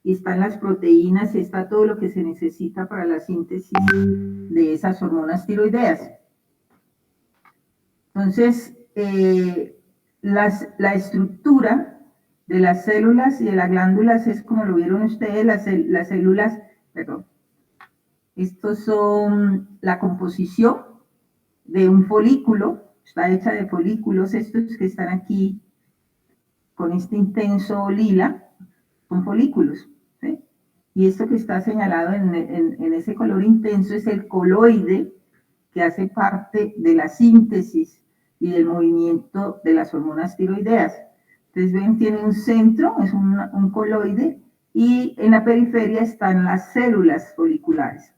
y están las proteínas, y está todo lo que se necesita para la síntesis de esas hormonas tiroideas. Entonces, la estructura de las células y de las glándulas es como lo vieron ustedes, las células, perdón, estos son la composición de un folículo, está hecha de folículos, estos que están aquí con este intenso lila, son folículos, ¿sí? Y esto que está señalado en ese color intenso es el coloide, que hace parte de la síntesis y del movimiento de las hormonas tiroideas. Entonces, ven, tiene un centro, es un coloide, y en la periferia están las células foliculares.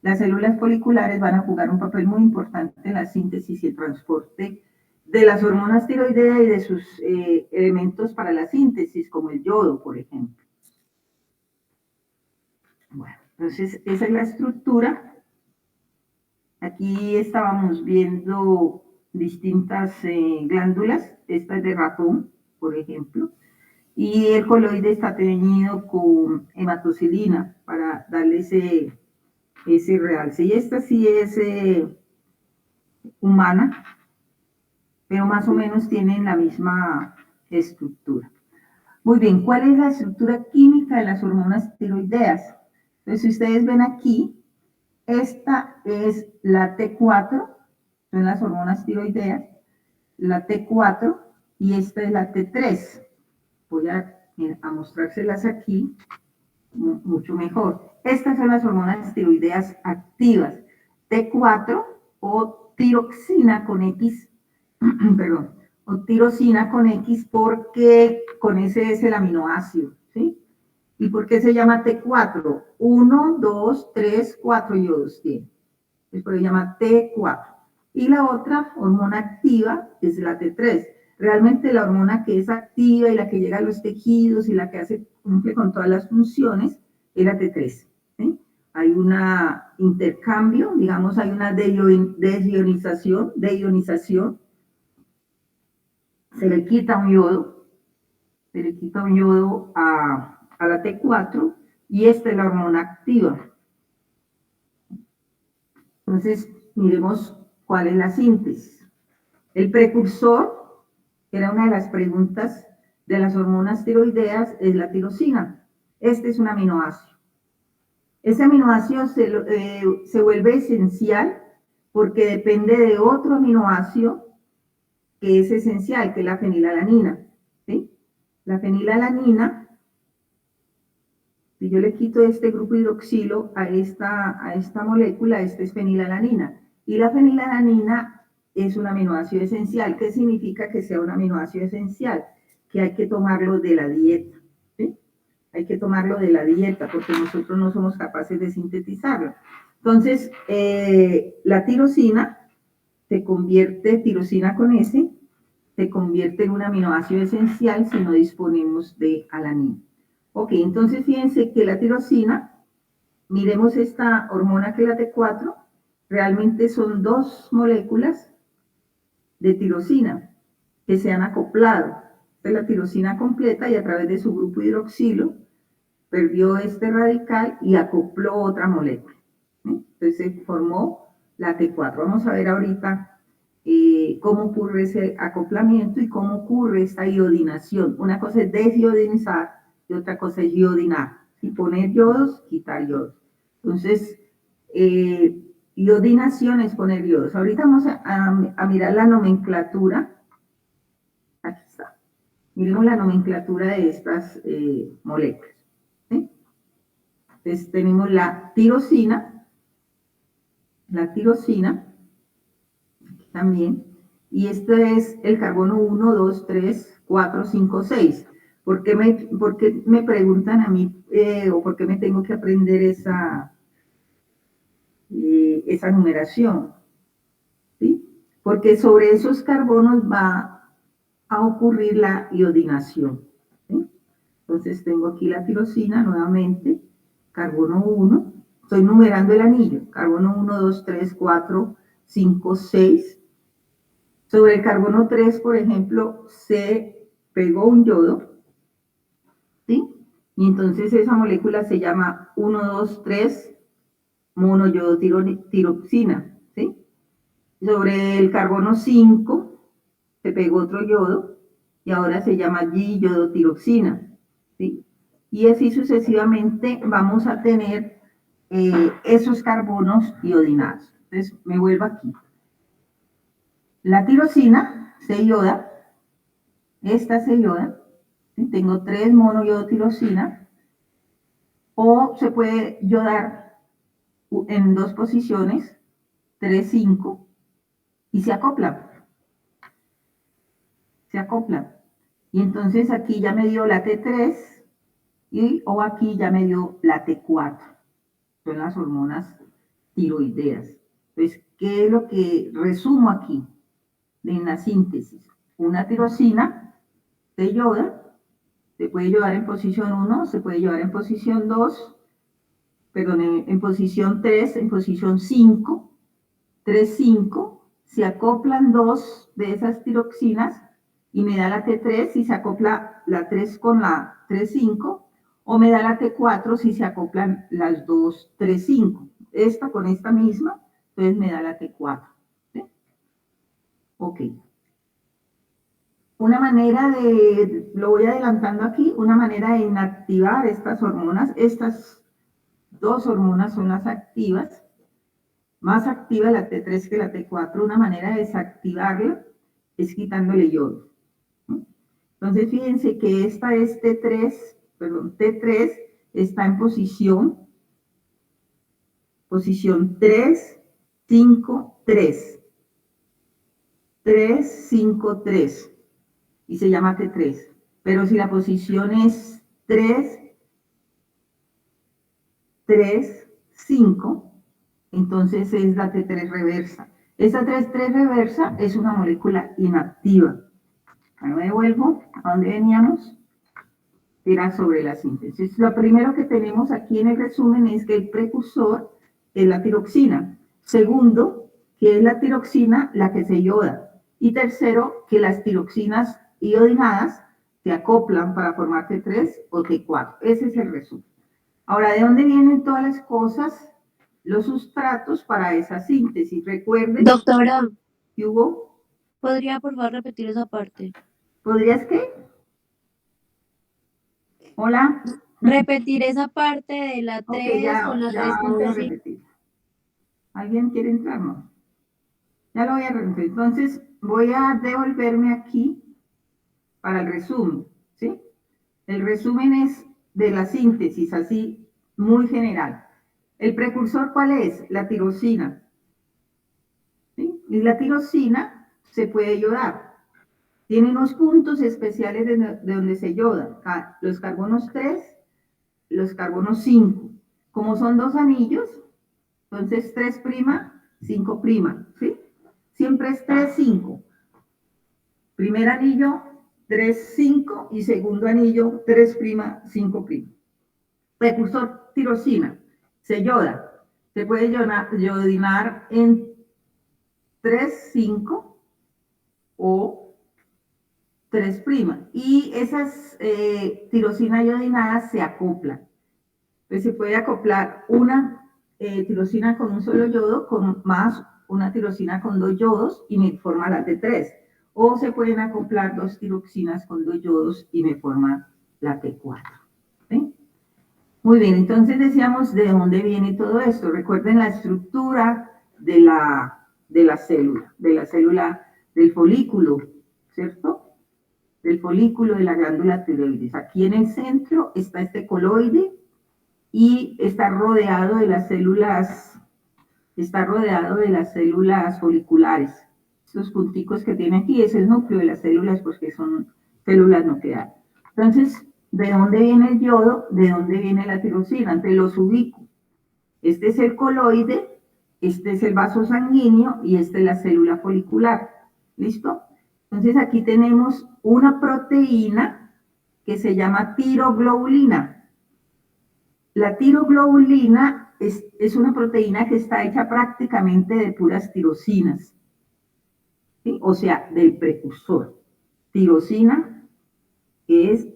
Las células foliculares van a jugar un papel muy importante en la síntesis y el transporte de las hormonas tiroideas y de sus elementos para la síntesis, como el yodo, por ejemplo. Bueno, entonces esa es la estructura. Aquí estábamos viendo distintas glándulas, esta es de ratón, por ejemplo, y el coloide está teñido con hematocilina para darle ese realce. Y esta sí es humana, pero más o menos tienen la misma estructura. Muy bien, ¿cuál es la estructura química de las hormonas tiroideas? Entonces, si ustedes ven aquí, esta es la T4, son las hormonas tiroideas, la T4, y esta es la T3. Voy a mostrárselas aquí mucho mejor. Estas son las hormonas tiroideas activas, T4 o tiroxina con X, perdón, o tirosina con X porque con ese es el aminoácido, ¿sí? ¿Y por qué se llama T4? 1, 2, 3, 4 yodos tiene. Por eso se llama T4. Y la otra hormona activa es la T3. Realmente la hormona que es activa y la que llega a los tejidos y la que cumple con todas las funciones es la T3. ¿sí? Hay un intercambio, digamos, hay una desionización, se le quita un yodo a la T4 y esta es la hormona activa. Entonces, miremos cuál es la síntesis. El precursor, que era una de las preguntas de las hormonas tiroideas, es la tirosina. Este es un aminoácido. Ese aminoácido se vuelve esencial porque depende de otro aminoácido que es esencial, que es la fenilalanina. ¿sí? La fenilalanina, si yo le quito este grupo hidroxilo a esta molécula, esta es fenilalanina. Y la fenilalanina es un aminoácido esencial. ¿Qué significa que sea un aminoácido esencial? Que hay que tomarlo de la dieta. ¿sí? Hay que tomarlo de la dieta porque nosotros no somos capaces de sintetizarlo. Entonces, la tirosina se convierte, tirosina con S, se convierte en un aminoácido esencial si no disponemos de alanina. Ok, entonces fíjense que la tirosina, miremos esta hormona que es la T4, realmente son dos moléculas de tirosina que se han acoplado. Esta es la tirosina completa y a través de su grupo hidroxilo perdió este radical y acopló otra molécula. ¿sí? Entonces se formó la T4. Vamos a ver ahorita cómo ocurre ese acoplamiento y cómo ocurre esta iodinación. Una cosa es desiodinizar y otra cosa es iodinar. Y poner yodos, quitar yodos. Entonces, iodinación es poner yodos. Ahorita vamos a mirar la nomenclatura. Aquí está. Miremos la nomenclatura de estas moléculas. ¿sí? Entonces, tenemos la tirosina, aquí también, y este es el carbono 1, 2, 3, 4, 5, 6. ¿Por qué me preguntan a mí o por qué me tengo que aprender esa numeración? ¿sí? Porque sobre esos carbonos va a ocurrir la iodinación. ¿sí? Entonces tengo aquí la tirosina nuevamente, carbono 1, estoy numerando el anillo, carbono 1, 2, 3, 4, 5, 6. Sobre el carbono 3, por ejemplo, se pegó un yodo, ¿sí? Y entonces esa molécula se llama 1,2,3 monoyodotiroxina, ¿sí? Sobre el carbono 5 se pegó otro yodo y ahora se llama G-yodotiroxina, ¿sí? Y así sucesivamente vamos a tener esos carbonos iodinados. Entonces me vuelvo aquí. La tirosina se ioda, esta se ioda, ¿sí? Tengo 3 monoyodotirosina, o se puede yodar en 2 posiciones, 3, 5, y se acopla. Se acopla. Y entonces aquí ya me dio la T3 o aquí ya me dio la T4. Son las hormonas tiroideas. Entonces, ¿qué es lo que resumo aquí en la síntesis? Una tirosina se yoda, se puede yodar en posición 1, se puede yodar en posición 2, perdón, en posición 3, en posición 5, 3, 5, se acoplan 2 de esas tiroxinas y me da la T3 si se acopla la 3 con la 3, 5, o me da la T4 si se acoplan las 2, 3, 5. Esta con esta misma, entonces me da la T4. ¿Sí? Ok. Una manera de, lo voy adelantando aquí, una manera de inactivar estas hormonas, estas 2 hormonas son las activas, más activa la T3 que la T4, una manera de desactivarla es quitándole yodo. Entonces, fíjense que esta es T3 está en posición 3, 5, 3. 3, 5, 3. Y se llama T3. Pero si la posición es 3, 3, 5, entonces es la T3 reversa. Esta T3 reversa es una molécula inactiva. Ahora me devuelvo a donde veníamos, era sobre la síntesis. Lo primero que tenemos aquí en el resumen es que el precursor es la tiroxina. Segundo, que es la tiroxina la que se ioda. Y tercero, que las tiroxinas iodinadas se acoplan para formar T3 o T4. Ese es el resumen. Ahora, ¿de dónde vienen todas las cosas? Los sustratos para esa síntesis. Recuerden. Doctora, ¿qué hubo? ¿podría por favor repetir esa parte? ¿Podrías qué? Hola. Repetir esa parte de la Ok, 3 con la ya 3 voy a 5. repetir. ¿Alguien quiere entrar? No. Ya lo voy a repetir. Entonces, voy a devolverme aquí para el resumen, ¿sí? El resumen es de la síntesis, así, muy general. ¿El precursor cuál es? La tirosina. ¿Sí? Y la tirosina se puede yodar. Tiene unos puntos especiales de donde se yoda. Los carbonos 3, los carbonos 5. Como son 2 anillos, entonces 3', 5', ¿sí? Siempre es 3, 5. Primer anillo, 3, 5 y segundo anillo, 3', 5'. Precursor tirosina, se yoda. Se puede yodinar en 3, 5 o 3'. Y esas tirosina iodinadas se acoplan. Entonces se puede acoplar una tirosina con un solo yodo, con más una tirosina con 2 yodos y me forma la T3. O se pueden acoplar 2 tiroxinas con 2 yodos y me forma la T4. ¿Sí? Muy bien, entonces decíamos de dónde viene todo esto. Recuerden la estructura de la célula del folículo, ¿cierto? Del folículo de la glándula tiroides. Aquí en el centro está este coloide y está rodeado de las células foliculares. Estos punticos que tiene aquí es el núcleo de las células porque son células nucleares. Entonces, ¿de dónde viene el yodo? ¿De dónde viene la tirosina? Entonces los ubico. Este es el coloide, este es el vaso sanguíneo y esta es la célula folicular. ¿Listo? Entonces aquí tenemos una proteína que se llama tiroglobulina. La tiroglobulina es una proteína que está hecha prácticamente de puras tirosinas, ¿sí? O sea, del precursor. Tirosina es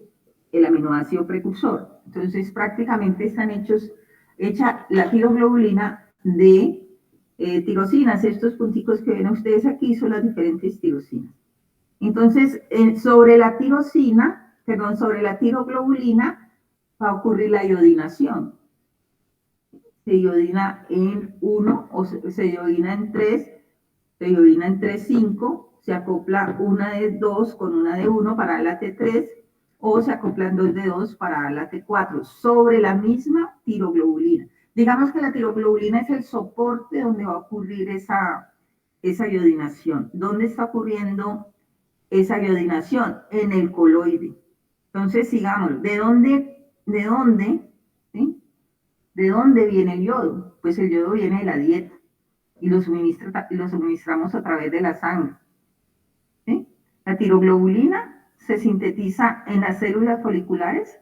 el aminoácido precursor. Entonces, prácticamente están hecha la tiroglobulina de tirosinas. Estos punticos que ven ustedes aquí son las diferentes tirosinas. Entonces, sobre la tiroglobulina va a ocurrir la iodinación. Se iodina en 1 o se iodina en 3, se iodina en 3,5, se acopla una de 2 con una de 1 para la T3 o se acoplan 2 de 2 para la T4 sobre la misma tiroglobulina. Digamos que la tiroglobulina es el soporte donde va a ocurrir esa iodinación. ¿Dónde está ocurriendo esa iodinación? En el coloide. Entonces, sigamos, ¿de dónde, ¿sí? ¿De dónde viene el yodo? Pues el yodo viene de la dieta y lo suministramos a través de la sangre, ¿sí? La tiroglobulina se sintetiza en las células foliculares.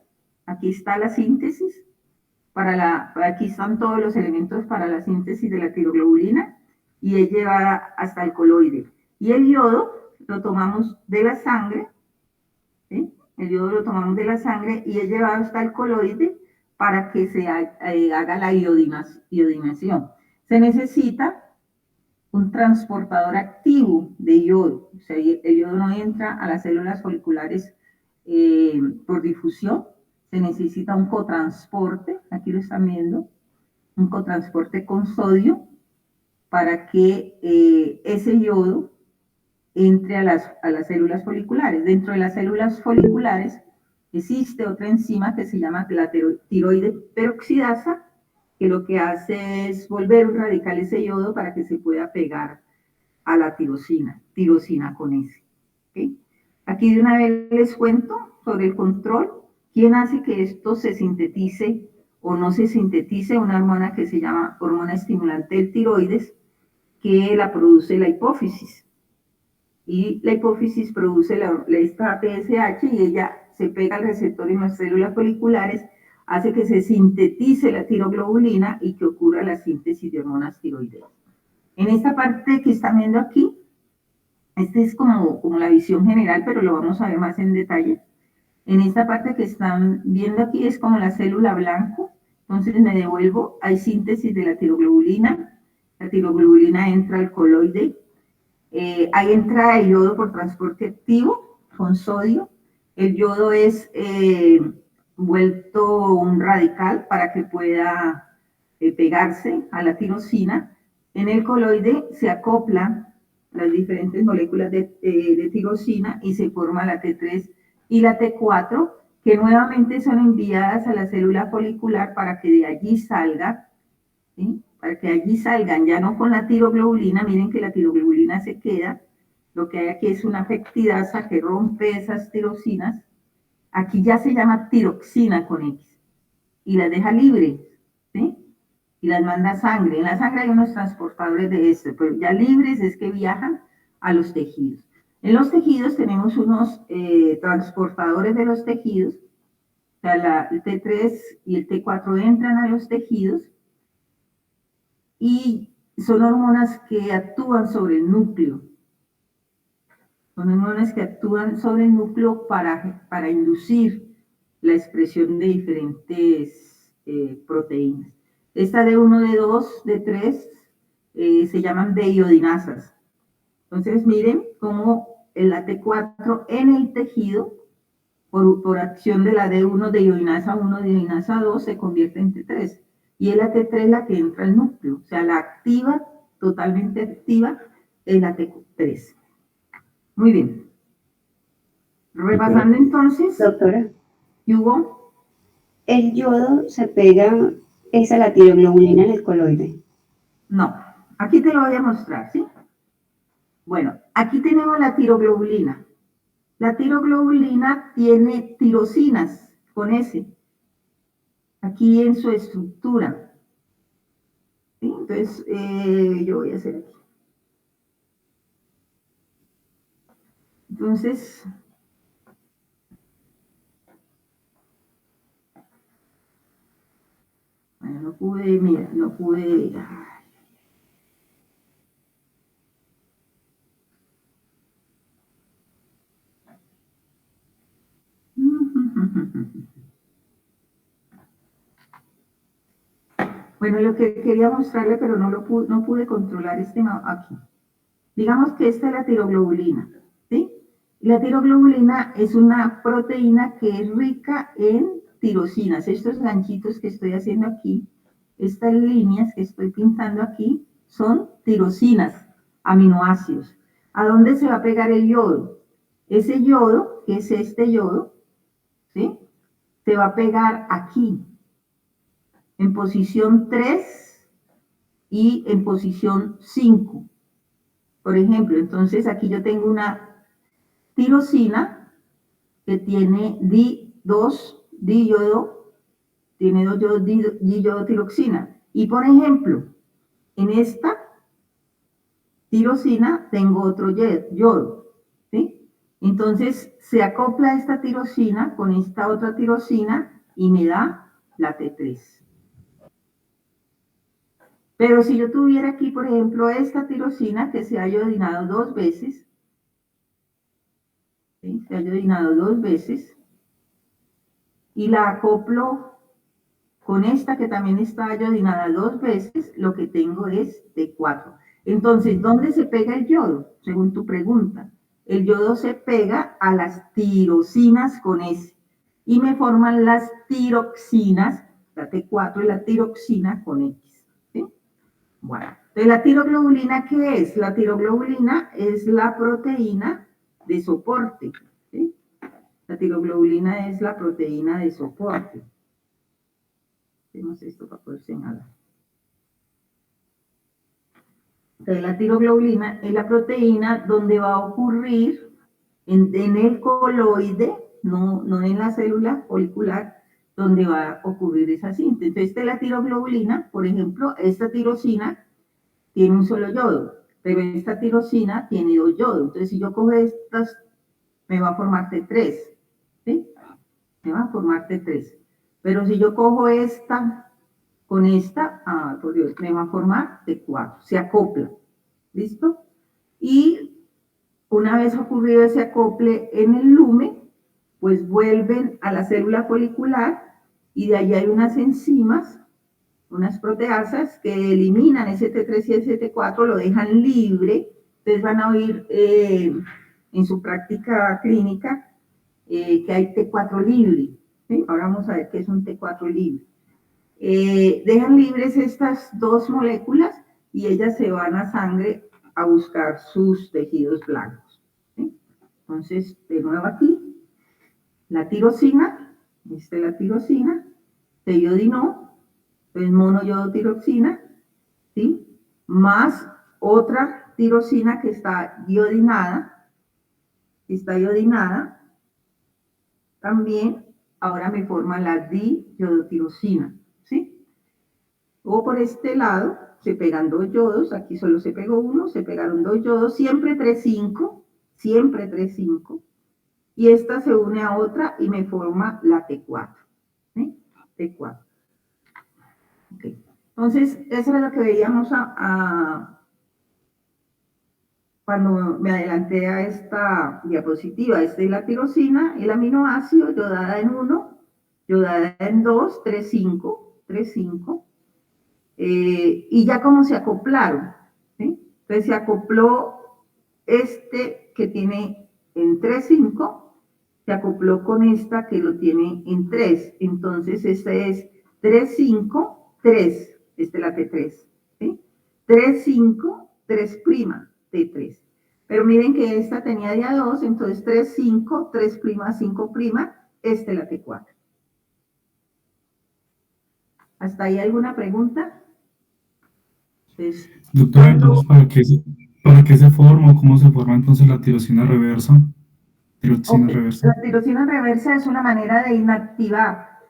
Aquí está la síntesis. Aquí están todos los elementos para la síntesis de la tiroglobulina y es llevada hasta el coloide. Y el yodo lo tomamos de la sangre, ¿sí? El yodo lo tomamos de la sangre y es llevado hasta el coloide para que se haga la iodinación. Se necesita un transportador activo de yodo. O sea, el yodo no entra a las células foliculares por difusión. Se necesita un cotransporte, aquí lo están viendo, un cotransporte con sodio para que ese yodo entre a las células foliculares. Dentro de las células foliculares existe otra enzima que se llama la tiroide peroxidasa, que lo que hace es volver un radical ese yodo para que se pueda pegar a la tirosina con S. ¿Okay? Aquí de una vez les cuento sobre el control. ¿Quién hace que esto se sintetice o no se sintetice? Una hormona que se llama hormona estimulante del tiroides, que la produce la hipófisis. Y la hipófisis produce esta TSH y ella se pega al receptor en las células foliculares, hace que se sintetice la tiroglobulina y que ocurra la síntesis de hormonas tiroideas. En esta parte que están viendo aquí, esta es como la visión general, pero lo vamos a ver más en detalle. En esta parte que están viendo aquí es como la célula blanco, entonces me devuelvo, hay síntesis de la tiroglobulina entra al coloide, ahí entra el yodo por transporte activo con sodio, el yodo es vuelto un radical para que pueda pegarse a la tirosina. En el coloide se acoplan las diferentes moléculas de tirosina y se forma la T3 y la T4, que nuevamente son enviadas a la célula folicular para que de allí salga, ¿sí? Para que allí salgan, ya no con la tiroglobulina. Miren que la tiroglobulina se queda, lo que hay aquí es una peptidasa que rompe esas tirosinas, aquí ya se llama tiroxina con X, y las deja libres, ¿sí? Y las manda a sangre. En la sangre hay unos transportadores de esto, pero ya libres es que viajan a los tejidos. En los tejidos tenemos unos transportadores de los tejidos, o sea, el T3 y el T4 entran a los tejidos y son hormonas que actúan sobre el núcleo. Son hormonas que actúan sobre el núcleo para inducir la expresión de diferentes proteínas. Esta D1, D2, D3 se llaman deiodinasas. Entonces miren cómo el T4 en el tejido, por acción de la D1, deiodinasa 1, deiodinasa 2, se convierte en T3. Y es la T3 la que entra al núcleo, o sea, la activa, totalmente activa, es la T3. Muy bien. Repasando entonces, Doctora, ¿qué hubo? el yodo se pega, esa la tiroglobulina en el coloide. No, aquí te lo voy a mostrar, ¿sí? Bueno, aquí tenemos la tiroglobulina. La tiroglobulina tiene tirosinas con S, aquí en su estructura. ¿Sí? Entonces, yo voy a hacer aquí. Entonces, bueno, no pude, mira, no pude. Bueno, lo que quería mostrarle, pero no pude controlar aquí. Digamos que esta es la tiroglobulina, ¿sí? La tiroglobulina es una proteína que es rica en tirosinas. Estos ganchitos que estoy haciendo aquí, estas líneas que estoy pintando aquí, son tirosinas, aminoácidos. ¿A dónde se va a pegar el yodo? Ese yodo, que es este yodo, ¿sí? Se va a pegar aquí, en posición 3 y en posición 5. Por ejemplo, entonces aquí yo tengo una tirosina que tiene diyodo, tiene 2 yodos, diyodotiroxina. Y por ejemplo, en esta tirosina tengo otro yodo, ¿sí? Entonces se acopla esta tirosina con esta otra tirosina y me da la T3. Pero si yo tuviera aquí, por ejemplo, esta tirosina que se ha iodinado 2 veces, ¿sí? Se ha iodinado 2 veces, y la acoplo con esta que también está iodinada 2 veces, lo que tengo es T4. Entonces, ¿dónde se pega el yodo? Según tu pregunta. El yodo se pega a las tirosinas con S, y me forman las tiroxinas, la T4 y la tiroxina con X. ¿Sí? Bueno, entonces la tiroglobulina, ¿qué es? La tiroglobulina es la proteína de soporte, ¿sí? La tiroglobulina es la proteína de soporte. Hacemos esto para poder señalar. Entonces la tiroglobulina es la proteína donde va a ocurrir en el coloide, no en la célula folicular, donde va a ocurrir esa síntesis. Entonces, esta es la tiroglobulina, por ejemplo, esta tirosina tiene un solo yodo, pero esta tirosina tiene 2 yodos. Entonces, si yo cojo estas, me va a formar T3, ¿sí? Me va a formar T3. Pero si yo cojo esta con esta, por Dios, me va a formar T4, se acopla, ¿listo? Y una vez ocurrido ese acople en el lumen, pues vuelven a la célula folicular y de ahí hay unas enzimas, unas proteasas que eliminan ese T3 y ese T4, lo dejan libre. Ustedes van a oír en su práctica clínica que hay T4 libre, ¿sí? Ahora vamos a ver qué es un T4 libre. Dejan libres estas 2 moléculas y ellas se van a sangre a buscar sus tejidos blancos, ¿sí? Entonces, de nuevo aquí, la tirosina, esta es la tirosina, se iodinó, entonces monoyodotiroxina, ¿sí? Más otra tirosina que está iodinada, también ahora me forma la diyodotirosina, ¿sí? O por este lado se pegan 2 yodos, aquí solo se pegó uno, se pegaron 2 yodos, siempre 3,5, y esta se une a otra y me forma la T4, ¿sí? T4. Okay. Entonces, eso es lo que veíamos cuando me adelanté a esta diapositiva. Esta es la tirosina, el aminoácido, yodada en 1, yodada en 2, 3,5, y ya como se acoplaron, ¿sí? Entonces se acopló este que tiene en 3,5, se acopló con esta que lo tiene en 3, entonces esta es 3,5, 3, esta es la T3, ¿sí? 3,5, 3', T3. Pero miren que esta tenía día 2, entonces 3,5, 3', 5', esta es la T4. ¿Hasta ahí alguna pregunta? Entonces, Doctora, entonces, ¿para qué se forma o cómo se forma entonces la tirosina reversa? Tiroxina okay. reversa. La tirosina reversa es una manera de inactivar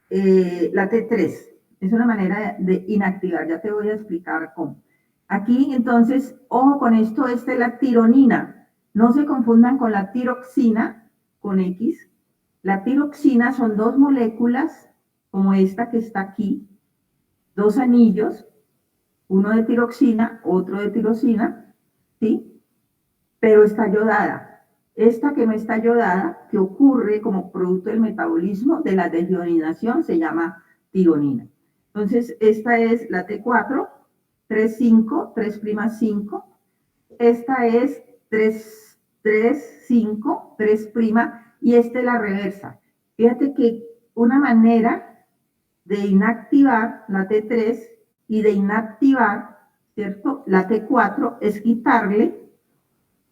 la T3. Es una manera de inactivar, ya te voy a explicar cómo. Aquí, entonces, ojo con esto, esta es la tironina. No se confundan con la tiroxina, con X. La tiroxina son 2 moléculas, como esta que está aquí, 2 anillos, uno de tiroxina, otro de tirosina, ¿sí? Pero está yodada. Esta que no está yodada, que ocurre como producto del metabolismo de la desiodinación, se llama tironina. Entonces, esta es la T4, 3, 5, 3', 5. Esta es 3, 5, 3', y esta es la reversa. Fíjate que una manera de inactivar la T3 y de inactivar, ¿cierto?, la T4 es quitarle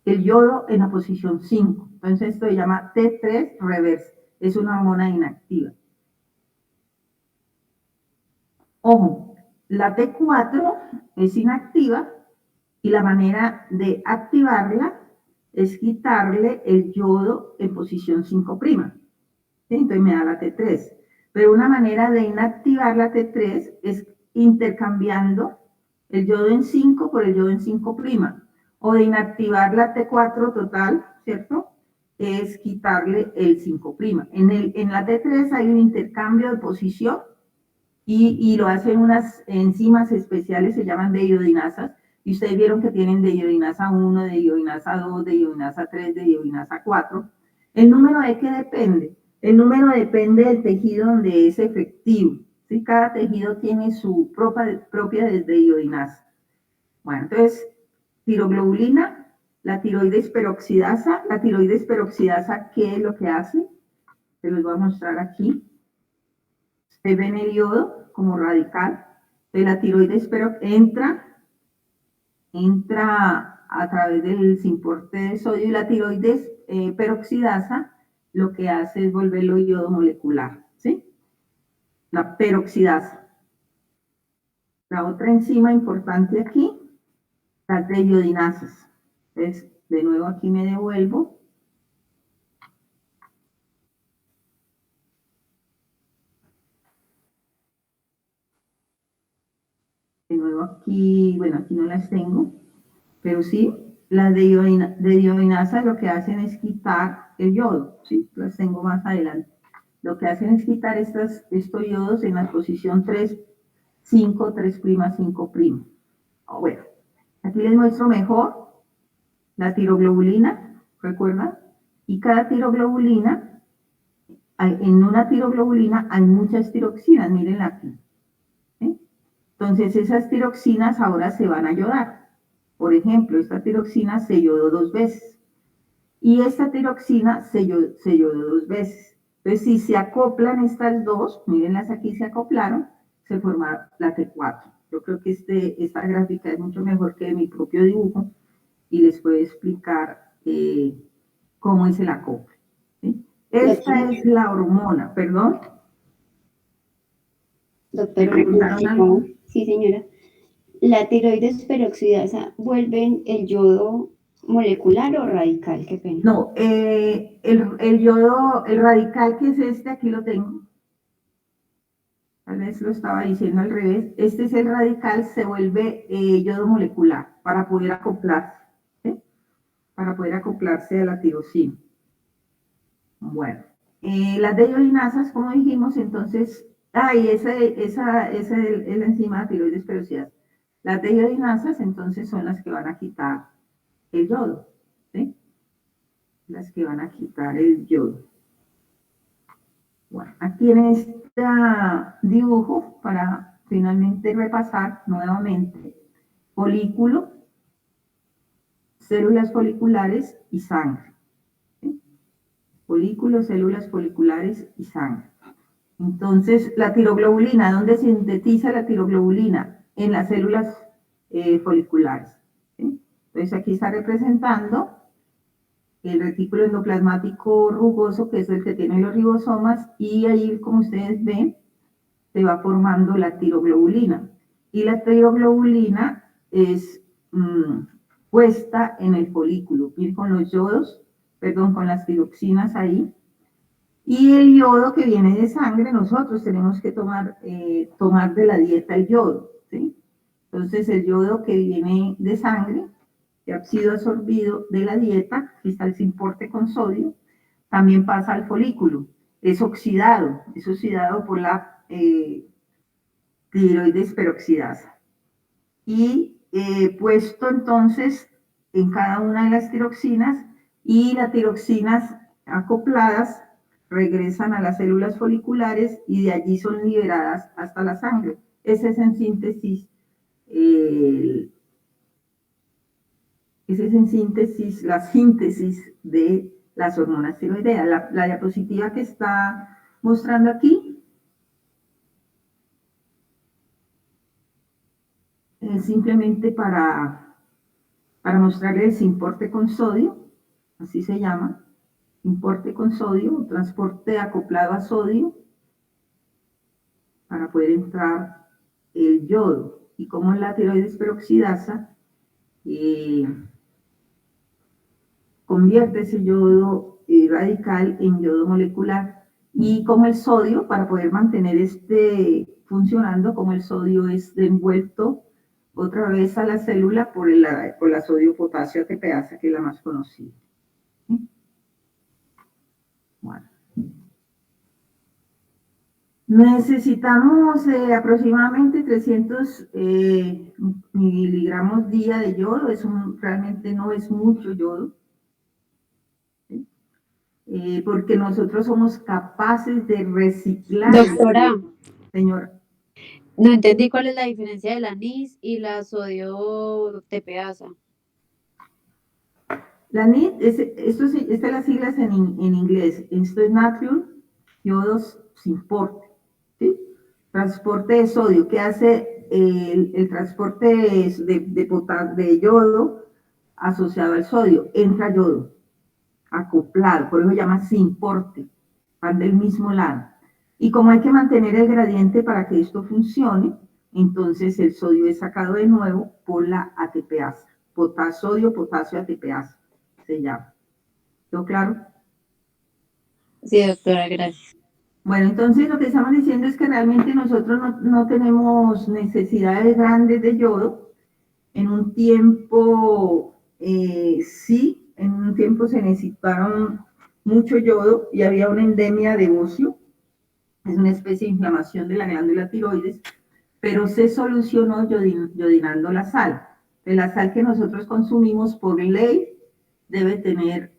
el yodo en la posición 5. Entonces esto se llama T3 reversa. Es una hormona inactiva. Ojo, la T4 es inactiva y la manera de activarla es quitarle el yodo en posición 5'. ¿Sí? Entonces me da la T3. Pero una manera de inactivar la T3 es intercambiando el yodo en 5 por el yodo en 5'. O de inactivar la T4 total, ¿cierto? Es quitarle el 5'. En la T3 hay un intercambio de posición y lo hacen unas enzimas especiales, se llaman deiodinasas, y ustedes vieron que tienen deiodinasa 1, deiodinasa 2, deiodinasa 3, deiodinasa 4. ¿El número de qué depende? El número depende del tejido donde es efectivo, ¿sí? Cada tejido tiene su propia deiodinasa. Bueno, entonces, tiroglobulina, la tiroides peroxidasa. La tiroides peroxidasa, ¿qué es lo que hace? Se los voy a mostrar aquí. Ustedes ven el yodo como radical. Entonces, la tiroides entra a través del simporte de sodio, y la tiroides peroxidasa lo que hace es volverlo yodo molecular, ¿sí? La peroxidasa. La otra enzima importante aquí, las deiodinasas. Entonces, de nuevo aquí me devuelvo. De nuevo aquí, bueno, aquí no las tengo, pero sí, las deiodinasas lo que hacen es quitar el yodo, ¿sí? Las tengo más adelante. Lo que hacen es quitar estos yodos en la posición 3, 5, 3', 5'. Bueno, aquí les muestro mejor la tiroglobulina, ¿recuerdan? Y cada tiroglobulina, en una tiroglobulina hay muchas tiroxinas, mírenla aquí. ¿Sí? Entonces esas tiroxinas ahora se van a yodar. Por ejemplo, esta tiroxina se yodó 2 veces. Y esta tiroxina se yodó 2 veces. Entonces, si se acoplan estas dos, mírenlas aquí, se acoplaron, se forma la T4. Yo creo que esta gráfica es mucho mejor que mi propio dibujo y les puedo explicar cómo es el acople. ¿Sí? Esta es la hormona, perdón. Doctora, ¿Preguntaron algo? sí, señora. ¿La tiroides peroxidasa vuelven el yodo molecular o radical? Qué pena. No, el yodo, el radical, que es este, aquí lo tengo. Tal vez lo estaba diciendo al revés. Este es el radical, se vuelve yodo molecular para poder acoplarse, ¿sí? Para poder acoplarse a la tirosina. Bueno, las deiodinasas, como dijimos, entonces, esa es la enzima tiroides peroxidasa. Las deiodinasas, entonces, son las que van a quitar el yodo, ¿sí? Las que van a quitar el yodo. Bueno, aquí en este dibujo, para finalmente repasar nuevamente, folículo, células foliculares y sangre. ¿Sí? Folículo, células foliculares y sangre. Entonces, la tiroglobulina, ¿dónde sintetiza la tiroglobulina? En las células foliculares. ¿Sí? Entonces, aquí está representando el retículo endoplasmático rugoso, que es el que tiene los ribosomas, y ahí, como ustedes ven, se va formando la tiroglobulina. Y la tiroglobulina es puesta en el folículo, miren, con los yodos, perdón, con las tiroxinas ahí. Y el yodo que viene de sangre, nosotros tenemos que tomar de la dieta el yodo, ¿sí? Entonces, el yodo que viene de sangre, que ha sido absorbido de la dieta, aquí está el simporte con sodio, también pasa al folículo. Es oxidado por la tiroides peroxidasa. Y puesto entonces en cada una de las tiroxinas, y las tiroxinas acopladas regresan a las células foliculares y de allí son liberadas hasta la sangre. ese es en síntesis, la síntesis de las hormonas tiroideas. La diapositiva que está mostrando aquí es simplemente para mostrarles importe con sodio, así se llama, importe con sodio, transporte acoplado a sodio, para poder entrar el yodo. Y como la tiroides peroxidasa convierte ese yodo radical en yodo molecular, y como el sodio, para poder mantener funcionando, como el sodio es envuelto otra vez a la célula por la sodio-potasio ATPasa, que es la más conocida. ¿Sí? Bueno. Necesitamos aproximadamente 300 miligramos día de yodo. Realmente no es mucho yodo, ¿sí? Porque nosotros somos capaces de reciclar. Doctora, Señora. no entendí cuál es la diferencia del anís y la sodio tepeasa. La NIT, estas son las siglas en inglés. Esto es natrium, yodos sin porte, ¿sí? Transporte de sodio. ¿Qué hace el transporte de yodo asociado al sodio? Entra yodo, acoplado, por eso se llama sin porte, van del mismo lado. Y como hay que mantener el gradiente para que esto funcione, entonces el sodio es sacado de nuevo por la ATPasa, sodio, potasio, ATPasa. Se llama. ¿Todo claro? Sí, doctora, gracias. Bueno, entonces lo que estamos diciendo es que realmente nosotros no tenemos necesidades grandes de yodo. En un tiempo, sí, en un tiempo se necesitaron mucho yodo y había una endemia de bocio. Es una especie de inflamación de la glándula tiroides, pero se solucionó yodinando la sal. La sal que nosotros consumimos por ley debe tener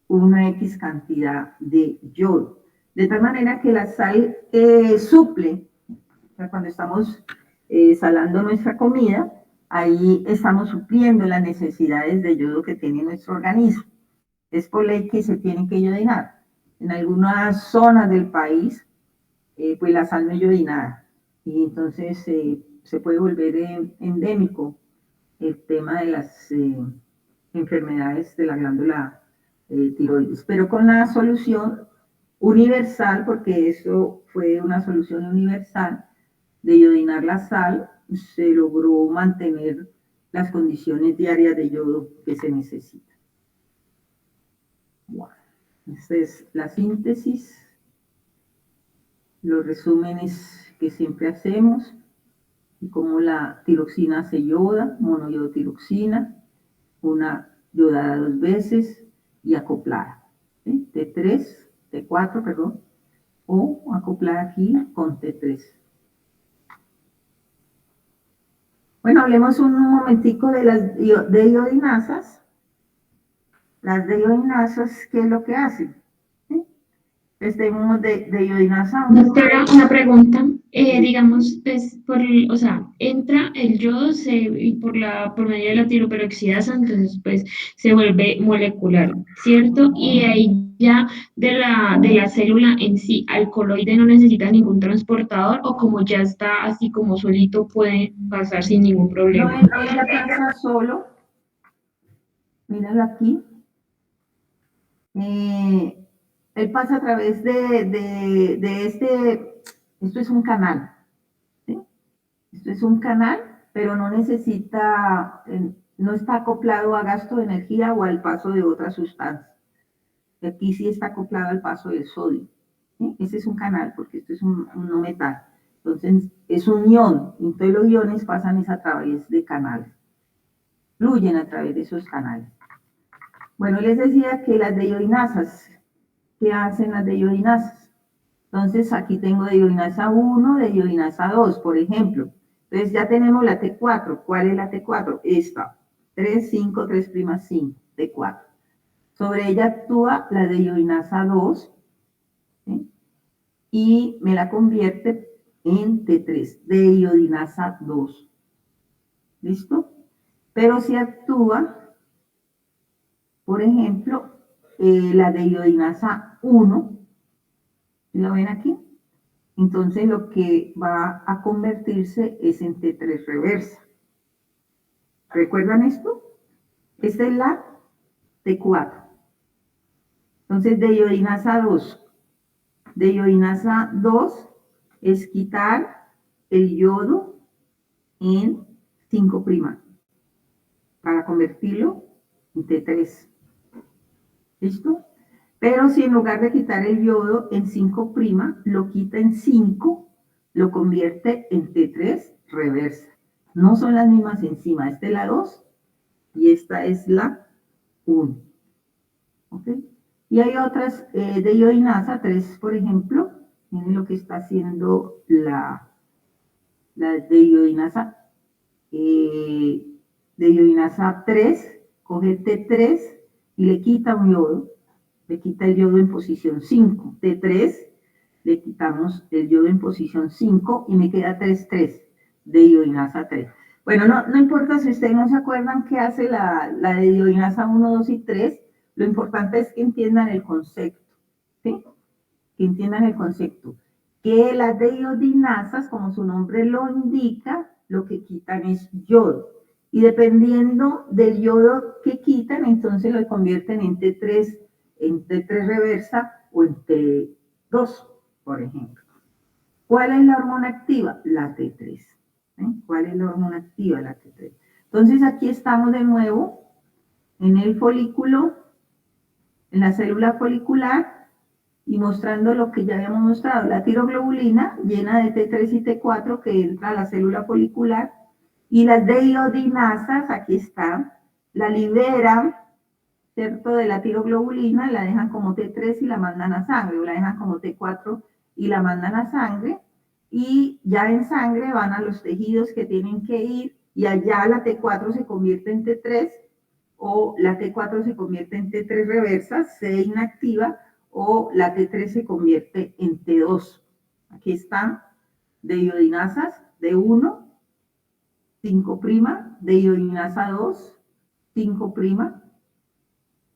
una X cantidad de yodo. De tal manera que la sal suple, o sea, cuando estamos salando nuestra comida, ahí estamos supliendo las necesidades de yodo que tiene nuestro organismo. Es por ley que se tiene que yodinar. En algunas zonas del país, pues la sal no es yodinada. Y entonces se puede volver endémico el tema de las enfermedades de la glándula tiroides, pero con la solución universal, porque eso fue una solución universal de iodinar la sal, se logró mantener las condiciones diarias de yodo que se necesitan. Bueno, esta es la síntesis, los resúmenes que siempre hacemos, y cómo la tiroxina se yoda, monoyodotiroxina, una yodada 2 veces y acoplada, ¿sí? T3, T4, perdón, o acoplada aquí con T3. Bueno, hablemos un momentico de las iodinasas. Las iodinasas, ¿qué es lo que hacen? ¿Sí? Tenemos de iodinasa 1. Doctora, una pregunta. Digamos, pues, o sea, entra el yodo y por medio de la tiroperoxidasa, entonces, pues, se vuelve molecular, ¿cierto? Y ahí ya de la célula en sí, al coloide no necesita ningún transportador, o como ya está así como solito, puede pasar sin ningún problema. No, ella pasa solo. Míralo aquí. Él pasa a través esto es un canal, ¿sí? Esto es un canal, pero no necesita, no está acoplado a gasto de energía o al paso de otra sustancia. Aquí sí está acoplado al paso del sodio, ¿sí? Ese es un canal, porque esto es un no metal. Entonces, es un ion, entonces los iones pasan a través de canales, fluyen a través de esos canales. Bueno, les decía que las deiodinasas, ¿qué hacen las deiodinasas? Entonces, aquí tengo deiodinasa 1, deiodinasa 2, por ejemplo. Entonces, ya tenemos la T4. ¿Cuál es la T4? Esta, 3, 5, 3', 5, T4. Sobre ella actúa la deiodinasa 2, ¿sí? Y me la convierte en T3, de iodinasa 2. ¿Listo? Pero si actúa, por ejemplo, la de iodinasa 1, ¿lo ven aquí? Entonces lo que va a convertirse es en T3 reversa. ¿Recuerdan esto? Esta es la T4. Entonces de iodinasa 2. De iodinasa 2 es quitar el yodo en 5' para convertirlo en T3. ¿Listo? Pero si en lugar de quitar el yodo en 5', lo quita en 5, lo convierte en T3 reversa. No son las mismas enzimas. Esta es la 2 y esta es la 1. ¿Ok? Y hay otras de iodinasa 3, por ejemplo. Miren lo que está haciendo la de iodinasa. De iodinasa 3, coge T3 y le quita un yodo. Le quita el yodo en posición 5. T3, le quitamos el yodo en posición 5 y me queda 3,3 de iodinasa 3. Bueno, no importa si ustedes no se acuerdan qué hace la de iodinasa 1, 2 y 3. Lo importante es que entiendan el concepto. ¿Sí? Que entiendan el concepto. Que las de iodinasas, como su nombre lo indica, lo que quitan es yodo. Y dependiendo del yodo que quitan, entonces lo convierten en T3 reversa o en T2, por ejemplo. ¿Cuál es la hormona activa? La T3. ¿Cuál es la hormona activa? La T3. Entonces aquí estamos de nuevo en el folículo, en la célula folicular, y mostrando lo que ya habíamos mostrado, la tiroglobulina llena de T3 y T4 que entra a la célula folicular, y las de iodinasas, aquí están, la liberan, ¿cierto? De la tiroglobulina, la dejan como T3 y la mandan a sangre, o la dejan como T4 y la mandan a sangre, y ya en sangre van a los tejidos que tienen que ir, y allá la T4 se convierte en T3, o la T4 se convierte en T3 reversa, se inactiva, o la T3 se convierte en T2. Aquí están de iodinasas de 1, 5', de iodinasa 2, 5',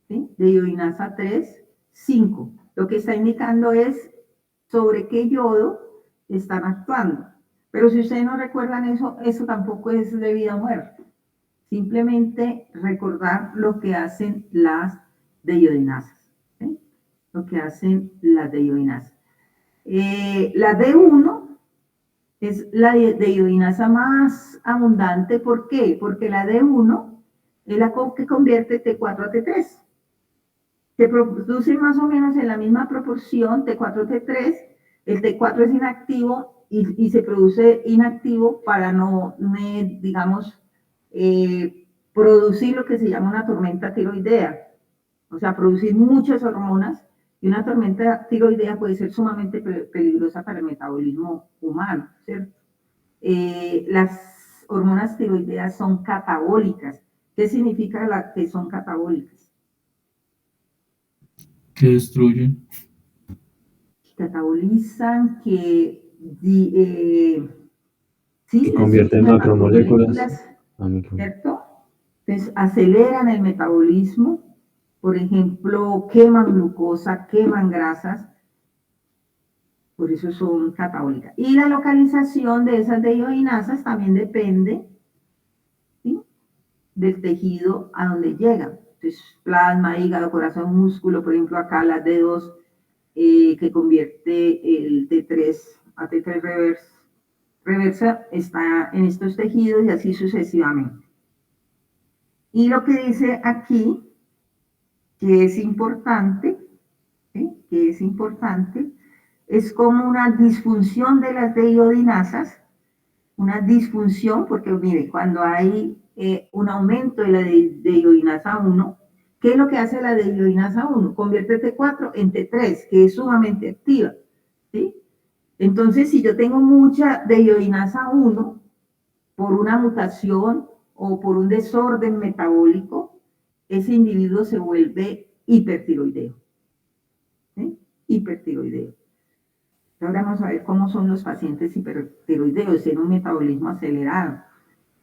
¿sí? De iodinasa 3, 5. Lo que está indicando es sobre qué yodo están actuando. Pero si ustedes no recuerdan eso tampoco es de vida o muerte. Simplemente recordar lo que hacen las de iodinasas. ¿Sí? Lo que hacen las de iodinasas. La D1 es la de iodinasa más abundante. ¿Por qué? Porque la D1 es la que convierte T4 a T3. Se produce más o menos en la misma proporción T4 T3. El T4 es inactivo y se produce inactivo para no digamos, producir lo que se llama una tormenta tiroidea. O sea, producir muchas hormonas, y una tormenta tiroidea puede ser sumamente peligrosa para el metabolismo humano, ¿cierto? Las hormonas tiroideas son catabólicas. ¿Qué significa que son catabólicas? Que destruyen. Catabolizan, que sí, Convierten destruyen macromoléculas. ¿cierto? Entonces aceleran el metabolismo. Por ejemplo, queman glucosa, queman grasas, por eso son catabólicas. Y la localización de esas de iodinasas también depende, ¿sí?, del tejido a donde llegan. Entonces, plasma, hígado, corazón, músculo, por ejemplo, acá las D2, que convierte el T3 a T3 reversa, está en estos tejidos y así sucesivamente. Y lo que dice aquí, que es importante, ¿sí?, que es importante, es como una disfunción de las de iodinasas, una disfunción, porque mire, cuando hay un aumento de la de iodinasa 1, ¿qué es lo que hace la de iodinasa 1? Convierte T4 en T3, que es sumamente activa, ¿sí? Entonces, si yo tengo mucha de iodinasa 1, por una mutación o por un desorden metabólico, ese individuo se vuelve hipertiroideo. ¿Sí? Hipertiroideo. Ahora vamos a ver cómo son los pacientes hipertiroideos en un metabolismo acelerado.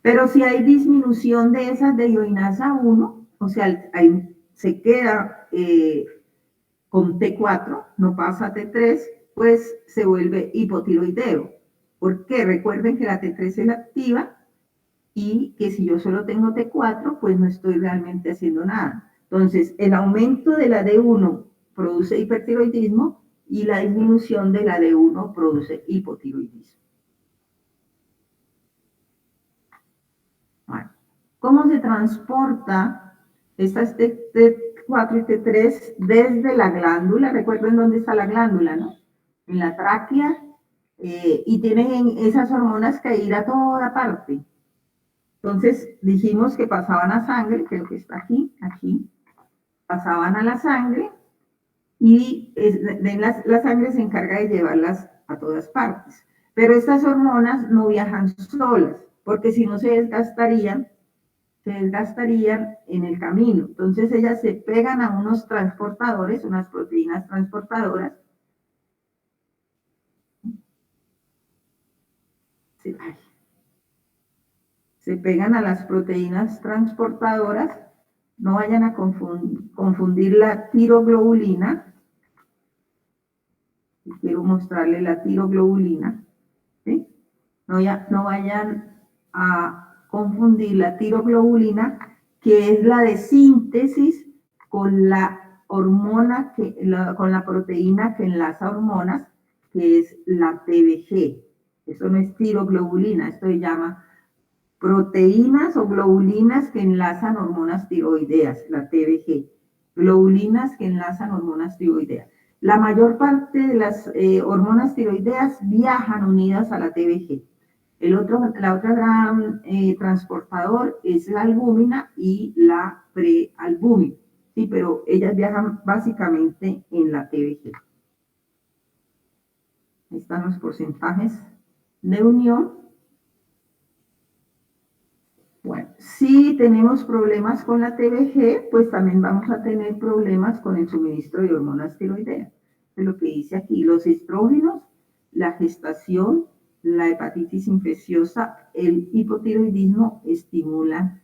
Pero si hay disminución de esas de ioinasa 1, o sea, se queda con T4, no pasa a T3, pues se vuelve hipotiroideo. ¿Por qué? Recuerden que la T3 es la activa y que si yo solo tengo T4, pues no estoy realmente haciendo nada. Entonces, el aumento de la D1 produce hipertiroidismo y la disminución de la D1 produce hipotiroidismo. Bueno, ¿cómo se transporta estas T4 y T3 desde la glándula? Recuerden dónde está la glándula, ¿no? En la tráquea, y tienen esas hormonas que ir a toda parte. Entonces, dijimos que pasaban a sangre, creo que está aquí, pasaban a la sangre, y la sangre se encarga de llevarlas a todas partes. Pero estas hormonas no viajan solas, porque si no se desgastarían en el camino. Entonces ellas se pegan a unos transportadores, unas proteínas transportadoras. Se pegan a las proteínas transportadoras. No vayan a confundir la tiroglobulina. Quiero mostrarle la tiroglobulina. ¿Sí? No vayan a confundir la tiroglobulina, que es la de síntesis, con la hormona, con la proteína que enlaza hormonas, que es la TBG. Eso no es tiroglobulina, esto se llama proteínas o globulinas que enlazan hormonas tiroideas, la TBG. Globulinas que enlazan hormonas tiroideas. La mayor parte de las hormonas tiroideas viajan unidas a la TBG. La otra gran transportador es la albúmina y la prealbúmina, sí, pero ellas viajan básicamente en la TBG. Ahí están los porcentajes de unión. Bueno, si tenemos problemas con la TBG, pues también vamos a tener problemas con el suministro de hormonas tiroideas. Es lo que dice aquí, los estrógenos, la gestación, la hepatitis infecciosa, el hipotiroidismo estimulan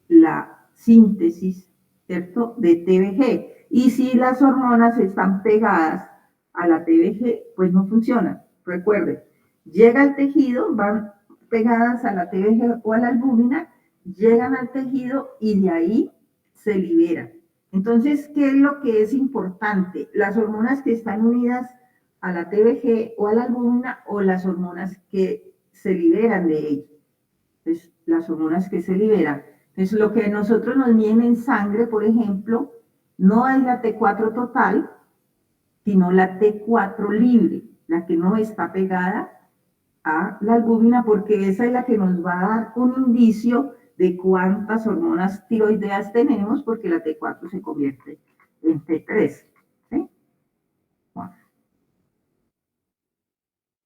la síntesis, ¿cierto?, de TBG. Y si las hormonas están pegadas a la TBG, pues no funcionan. Recuerden, llega al tejido, van pegadas a la TBG o a la albúmina, llegan al tejido y de ahí se liberan. Entonces, ¿qué es lo que es importante? Las hormonas que están unidas a la TBG o a la albúmina, o las hormonas que se liberan de ella. Entonces, las hormonas que se liberan. Entonces, lo que nosotros nos miden en sangre, por ejemplo, no es la T4 total, sino la T4 libre, la que no está pegada a la albúmina, porque esa es la que nos va a dar un indicio de cuántas hormonas tiroideas tenemos, porque la T4 se convierte en T3. ¿Sí? Bueno.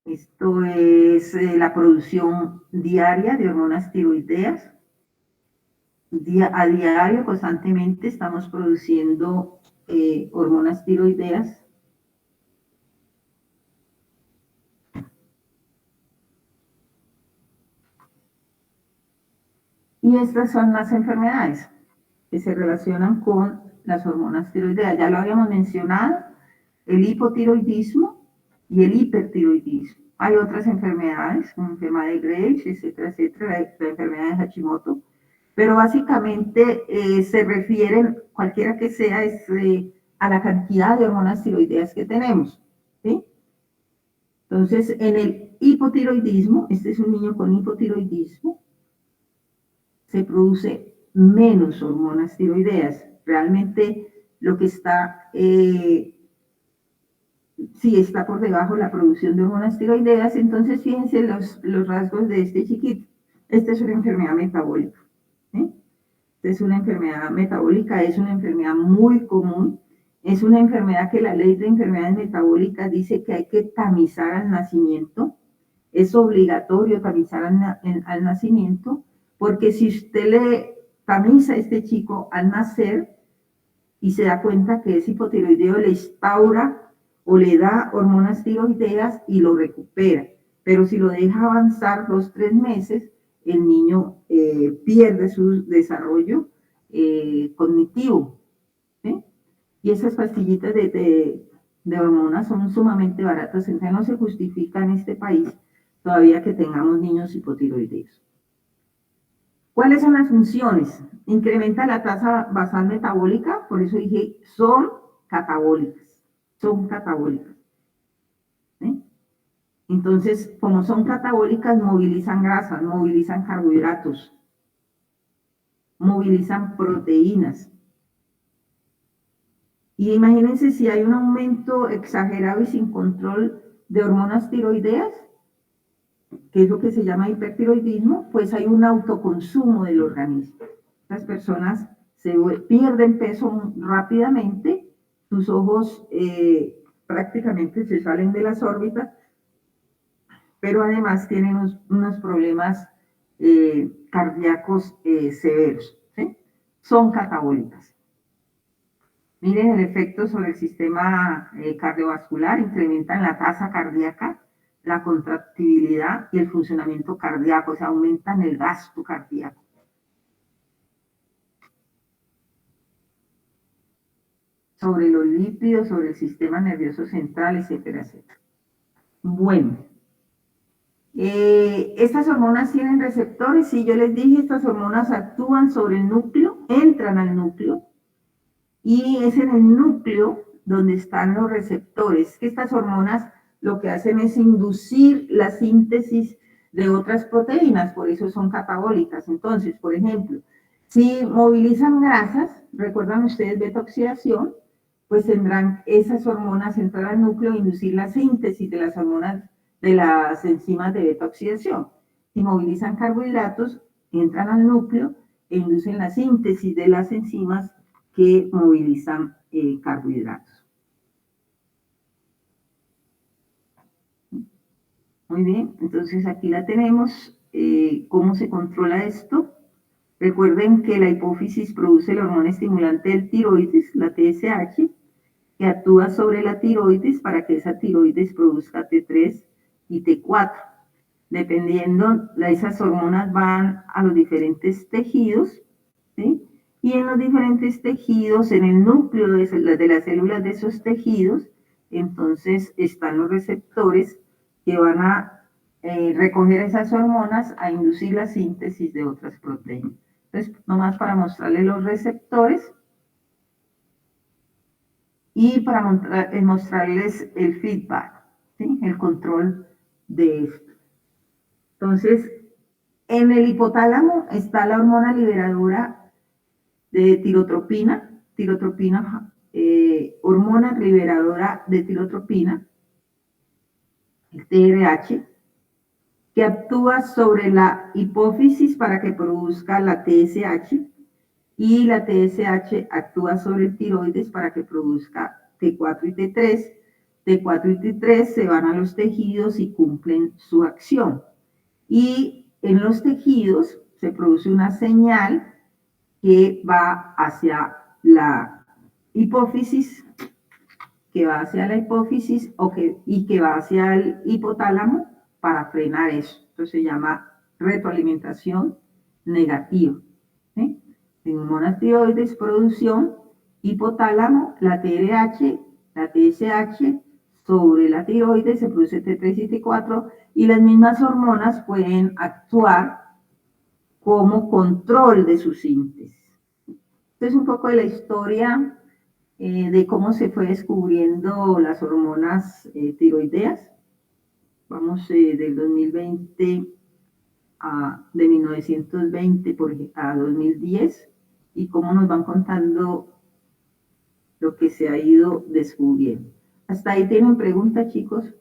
Esto es la producción diaria de hormonas tiroideas. A diario, constantemente, estamos produciendo hormonas tiroideas. Y estas son las enfermedades que se relacionan con las hormonas tiroideas. Ya lo habíamos mencionado, el hipotiroidismo y el hipertiroidismo. Hay otras enfermedades, como enfermedad de Graves, etcétera, etcétera, la enfermedad de Hashimoto, pero básicamente se refieren, cualquiera que sea, a la cantidad de hormonas tiroideas que tenemos, ¿sí? Entonces, en el hipotiroidismo, este es un niño con hipotiroidismo, se produce menos hormonas tiroideas. Realmente lo que está, si está por debajo la producción de hormonas tiroideas, entonces fíjense los rasgos de este chiquito. Esta es una enfermedad metabólica. ¿Sí? Esta es una enfermedad metabólica, es una enfermedad muy común. Es una enfermedad que la ley de enfermedades metabólicas dice que hay que tamizar al nacimiento. Es obligatorio tamizar al nacimiento, porque si usted le tamiza a este chico al nacer y se da cuenta que es hipotiroideo, le instaura o le da hormonas tiroideas y lo recupera. Pero si lo deja avanzar 2-3 meses, el niño pierde su desarrollo cognitivo. ¿Sí? Y esas pastillitas de hormonas son sumamente baratas, entonces no se justifica en este país todavía que tengamos niños hipotiroideos. ¿Cuáles son las funciones? Incrementa la tasa basal metabólica, por eso dije son catabólicas, ¿sí? Entonces, como son catabólicas, movilizan grasas, movilizan carbohidratos, movilizan proteínas. Y imagínense si hay un aumento exagerado y sin control de hormonas tiroideas, que es lo que se llama hipertiroidismo, pues hay un autoconsumo del organismo. Las personas pierden peso rápidamente, sus ojos prácticamente se salen de las órbitas, pero además tienen unos problemas cardíacos severos, ¿sí? Son catabólicas. Miren el efecto sobre el sistema cardiovascular, incrementan la tasa cardíaca, la contractibilidad y el funcionamiento cardíaco, o sea, aumentan el gasto cardíaco. Sobre los lípidos, sobre el sistema nervioso central, etcétera, etcétera. Bueno, estas hormonas tienen receptores, sí, yo les dije, estas hormonas actúan sobre el núcleo, entran al núcleo, y es en el núcleo donde están los receptores, que estas hormonas lo que hacen es inducir la síntesis de otras proteínas, por eso son catabólicas. Entonces, por ejemplo, si movilizan grasas, recuerdan ustedes beta-oxidación, pues tendrán esas hormonas entrar al núcleo e inducir la síntesis de las hormonas de las enzimas de beta-oxidación. Si movilizan carbohidratos, entran al núcleo e inducen la síntesis de las enzimas que movilizan carbohidratos. Muy bien, entonces aquí la tenemos. ¿Cómo se controla esto? Recuerden que la hipófisis produce la hormona estimulante del tiroides, la TSH, que actúa sobre la tiroides para que esa tiroides produzca T3 y T4. Dependiendo, esas hormonas van a los diferentes tejidos, ¿sí? Y en los diferentes tejidos, en el núcleo de las células de esos tejidos, entonces están los receptores que van a recoger esas hormonas a inducir la síntesis de otras proteínas. Entonces, nomás para mostrarles los receptores y para mostrarles el feedback, ¿sí? El control de esto. Entonces, en el hipotálamo está la hormona liberadora de tirotropina, hormona liberadora de tirotropina, el TRH, que actúa sobre la hipófisis para que produzca la TSH, y la TSH actúa sobre el tiroides para que produzca T4 y T3. T4 y T3 se van a los tejidos y cumplen su acción. Y en los tejidos se produce una señal que va hacia la hipófisis, y que va hacia el hipotálamo para frenar eso. Entonces se llama retroalimentación negativa. ¿Sí? En hormonas tiroides, producción, hipotálamo, la TRH, la TSH, sobre la tiroides se produce T3 y T4, y las mismas hormonas pueden actuar como control de su síntesis. Esto es un poco de la historia de cómo se fue descubriendo las hormonas tiroideas. Vamos del 2020 de 1920 a 2010, y cómo nos van contando lo que se ha ido descubriendo. ¿Hasta ahí tienen preguntas, chicos?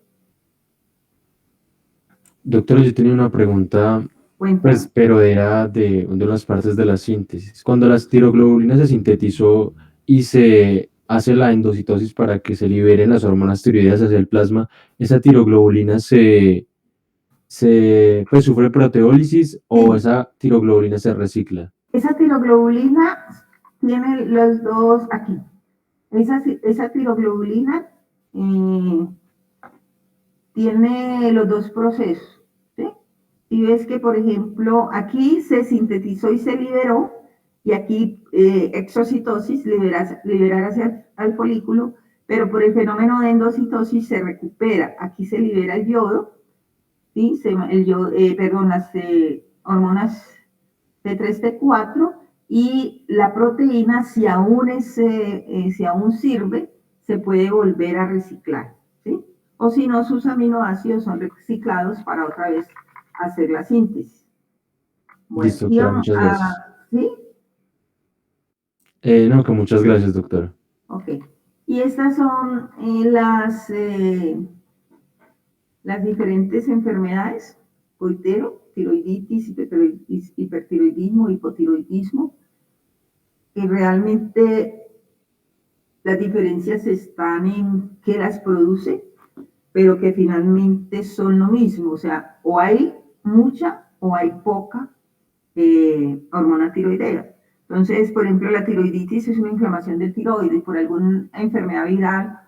Doctora, yo tenía una pregunta, pues, pero era de unas partes de la síntesis. Cuando la tiroglobulinas se sintetizó y se hace la endocitosis para que se liberen las hormonas tiroideas hacia el plasma, ¿esa tiroglobulina pues, sufre proteólisis o esa tiroglobulina se recicla? Esa tiroglobulina tiene los dos aquí. Esa tiroglobulina eh, tiene los dos procesos, ¿sí? Y ves que, por ejemplo, aquí se sintetizó y se liberó, y aquí exocitosis, liberar hacia al folículo, pero por el fenómeno de endocitosis se recupera. Aquí se libera el yodo, ¿sí? Perdón, las hormonas T3, T4, y la proteína, si aún sirve, se puede volver a reciclar, ¿sí? O si no, sus aminoácidos son reciclados para otra vez hacer la síntesis. Bueno, Listo, doctora, muchas gracias. ¿sí? No, que muchas gracias, doctora. Ok. Y estas son las diferentes enfermedades: coitero, tiroiditis, hipertiroidismo, hipotiroidismo, que realmente las diferencias están en qué las produce, pero que finalmente son lo mismo. O sea, o hay mucha o hay poca hormona tiroidea. Entonces, por ejemplo, la tiroiditis es una inflamación del tiroides por alguna enfermedad viral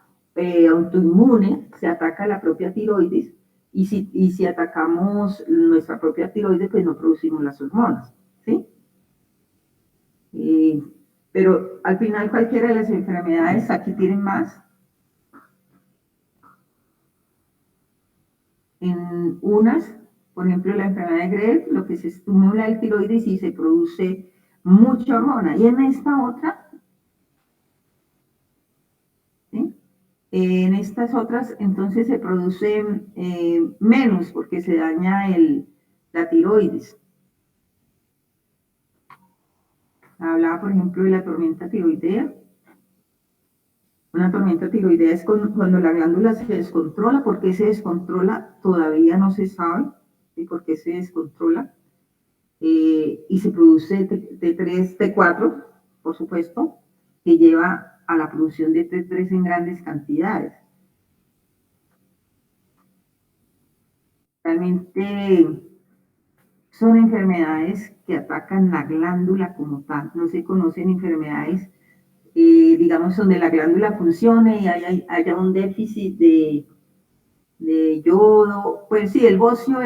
autoinmune, se ataca la propia tiroides, y si atacamos nuestra propia tiroides, pues no producimos las hormonas, ¿sí? Pero al final cualquiera de las enfermedades, aquí tienen más. En unas, por ejemplo, la enfermedad de Greve, lo que se estimula el tiroides y se produce mucha hormona. Y en esta otra, ¿sí? En estas otras, entonces se produce menos porque se daña la tiroides. Hablaba, por ejemplo, de la tormenta tiroidea. Una tormenta tiroidea es cuando la glándula se descontrola. ¿Por qué se descontrola? Todavía no se sabe, ¿sí? ¿Por qué se descontrola? Y se produce T3, T4, por supuesto, que lleva a la producción de T3 en grandes cantidades. Realmente son enfermedades que atacan la glándula como tal. No se conocen enfermedades, digamos, donde la glándula funcione y haya un déficit de yodo. Pues sí, el bocio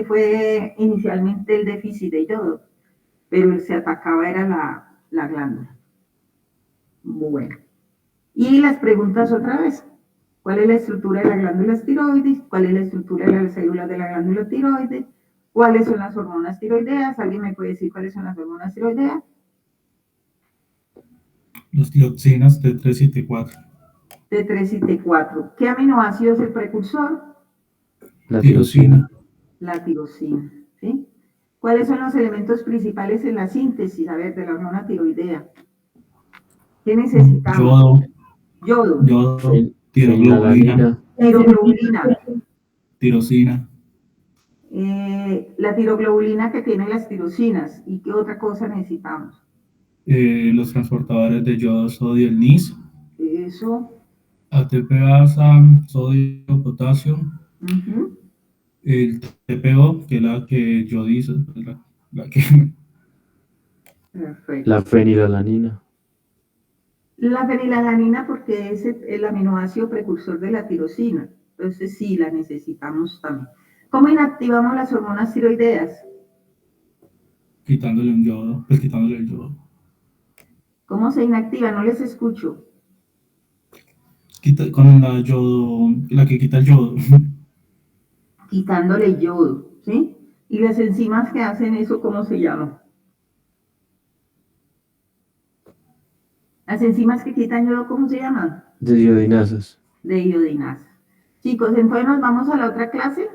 fue inicialmente el déficit de yodo, pero se atacaba era la glándula. Bueno, y las preguntas otra vez. ¿Cuál es la estructura de la glándula tiroides? ¿Cuál es la estructura de las células de la glándula tiroides? ¿Cuáles son las hormonas tiroideas? ¿Alguien me puede decir cuáles son las hormonas tiroideas? Las tiroxinas T3 y T4. T3 y T4. ¿Qué aminoácido es el precursor? La Tirosina. La tirosina, ¿sí? ¿Cuáles son los elementos principales en la síntesis, a ver, de la hormona tiroidea? ¿Qué necesitamos? Yodo, Yodo. tiroglobulina, Tiroglobulina. tirosina, La tiroglobulina que tiene las tirosinas. ¿Y qué otra cosa necesitamos? los transportadores de yodo, sodio, el NIS, Eso. ATPasa, sodio, potasio, Ujú. el TPO, que es la que yodiza, pues la que Perfecto. La fenilalanina. La fenilalanina porque es el aminoácido precursor de la tirosina. Entonces sí, la necesitamos también. ¿Cómo inactivamos las hormonas tiroideas? quitándole un yodo, pues quitándole el yodo. ¿Cómo se inactiva? No les escucho. Con la yodo, la que quita el yodo. Quitándole yodo, ¿sí? ¿Y las enzimas que hacen eso, cómo se llaman? Las enzimas que quitan yodo, ¿cómo se llaman? Desiodinasas. De iodinasa. Chicos, entonces nos vamos a la otra clase,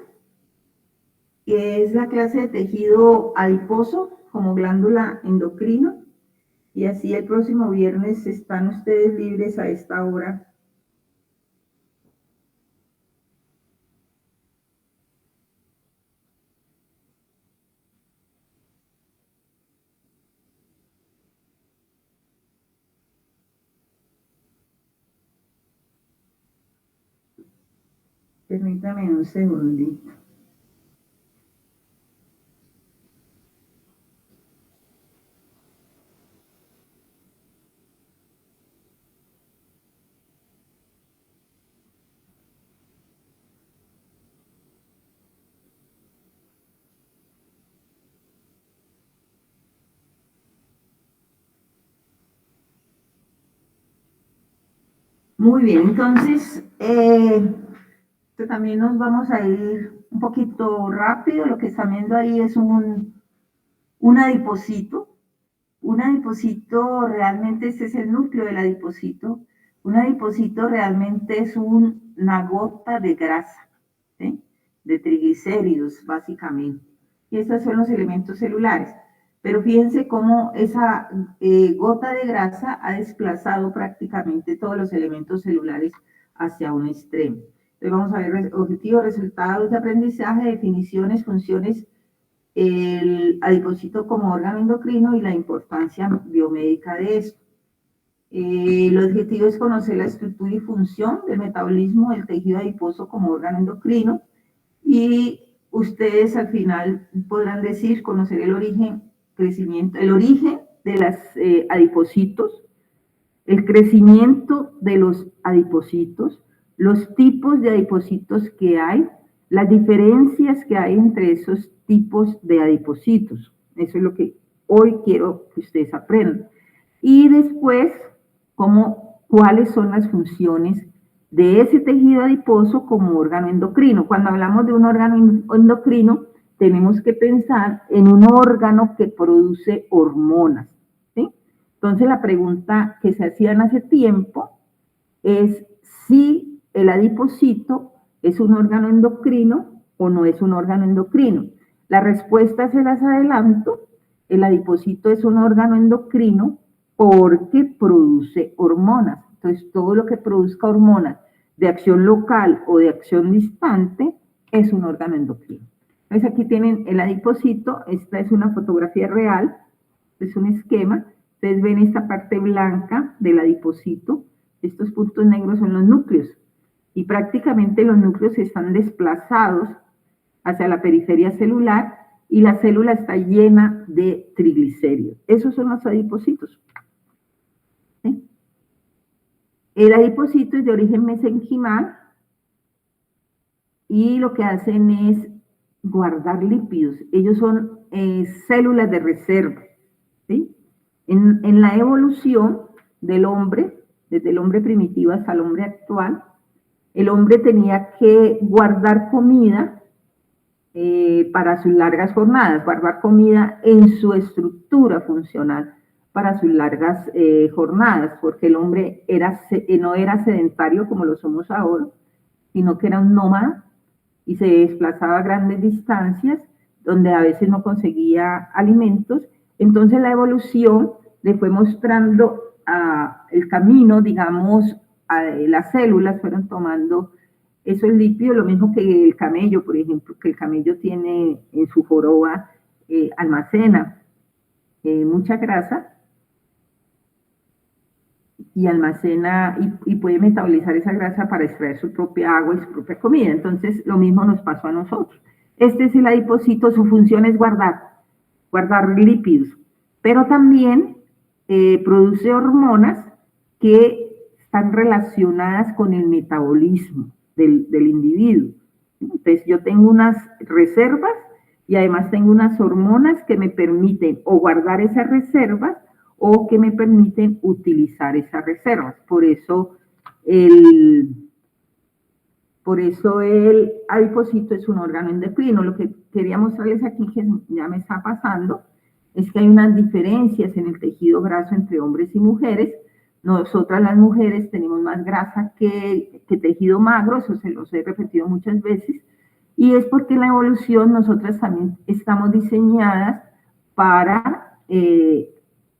que es la clase de tejido adiposo como glándula endocrina. Y así el próximo viernes están ustedes libres a esta hora. Permítame un segundito. Muy bien, entonces, también nos vamos a ir un poquito rápido. Lo que están viendo ahí es un adipocito. Un adipocito, realmente este es el núcleo del adipocito. Un adipocito realmente es una gota de grasa, ¿sí? De triglicéridos, básicamente. Y estos son los elementos celulares. Pero fíjense cómo esa gota de grasa ha desplazado prácticamente todos los elementos celulares hacia un extremo. Entonces vamos a ver objetivos, resultados de aprendizaje, definiciones, funciones, el adipocito como órgano endocrino y la importancia biomédica de esto. El objetivo es conocer la estructura y función del metabolismo del tejido adiposo como órgano endocrino, y ustedes al final podrán decir, conocer el origen, crecimiento, el origen de los adipocitos, el crecimiento de los adipocitos, los tipos de adipocitos que hay, las diferencias que hay entre esos tipos de adipocitos. Eso es lo que hoy quiero que ustedes aprendan. Y después, cuáles son las funciones de ese tejido adiposo como órgano endocrino. Cuando hablamos de un órgano endocrino, tenemos que pensar en un órgano que produce hormonas, ¿sí? Entonces, la pregunta que se hacían hace tiempo es si el adipocito es un órgano endocrino o no es un órgano endocrino. La respuesta se las adelanto. El adipocito es un órgano endocrino porque produce hormonas. Entonces, todo lo que produzca hormonas de acción local o de acción distante es un órgano endocrino. Entonces, aquí tienen el adipocito. Esta es una fotografía real, es un esquema. Ustedes ven esta parte blanca del adipocito. Estos puntos negros son los núcleos. Y prácticamente los núcleos están desplazados hacia la periferia celular y la célula está llena de triglicéridos. Esos son los adipocitos. ¿Sí? El adipocito es de origen mesenquimal y lo que hacen es guardar lípidos. Ellos son células de reserva. ¿Sí? En la evolución del hombre, desde el hombre primitivo hasta el hombre actual, el hombre tenía que guardar comida para sus largas jornadas, guardar comida en su estructura funcional para sus largas jornadas, porque el hombre no era sedentario como lo somos ahora, sino que era un nómada y se desplazaba a grandes distancias donde a veces no conseguía alimentos. Entonces la evolución le fue mostrando el camino, digamos, las células fueron tomando esos lípidos, lo mismo que el camello, por ejemplo, que el camello tiene en su joroba, almacena mucha grasa y almacena y puede metabolizar esa grasa para extraer su propia agua y su propia comida. Entonces, lo mismo nos pasó a nosotros. Este es el adipocito, su función es guardar lípidos, pero también produce hormonas que están relacionadas con el metabolismo del individuo. Entonces, yo tengo unas reservas y además tengo unas hormonas que me permiten o guardar esas reservas o que me permiten utilizar esas reservas. Por eso el adipocito es un órgano endocrino. Lo que quería mostrarles aquí, que ya me está pasando, es que hay unas diferencias en el tejido graso entre hombres y mujeres. Nosotras las mujeres tenemos más grasa que tejido magro, eso se los he repetido muchas veces, y es porque en la evolución nosotras también estamos diseñadas para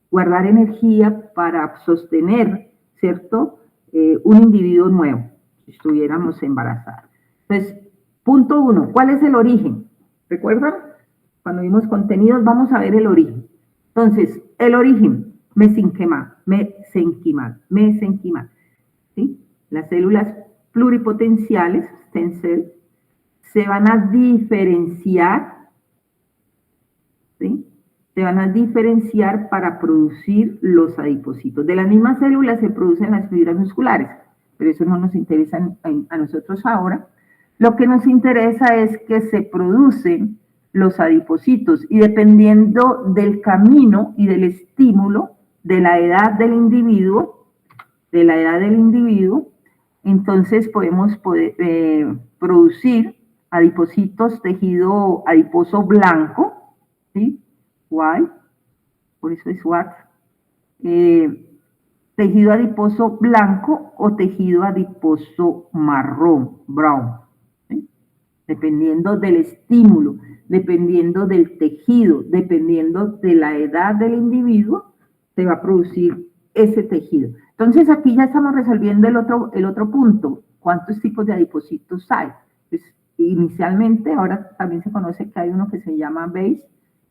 guardar energía, para sostener, ¿cierto?, un individuo nuevo, si estuviéramos embarazadas. Entonces, punto 1, ¿cuál es el origen? ¿Recuerdan? Cuando vimos contenidos, vamos a ver el origen. Entonces, el origen, mesenquimal, ¿sí? Las células pluripotenciales, stem cell, se van a diferenciar, ¿sí? Se van a diferenciar para producir los adipocitos. De las mismas células se producen las fibras musculares, pero eso no nos interesa a nosotros ahora. Lo que nos interesa es que se producen los adipocitos y dependiendo del camino y del estímulo, de la edad del individuo, entonces podemos producir adipocitos, tejido adiposo blanco, ¿sí? White, por eso es white. Tejido adiposo blanco o tejido adiposo marrón, brown, ¿sí? Dependiendo del estímulo, dependiendo del tejido, dependiendo de la edad del individuo, se va a producir ese tejido. Entonces aquí ya estamos resolviendo el otro punto, ¿cuántos tipos de adipocitos hay? Pues, inicialmente, ahora también se conoce que hay uno que se llama base,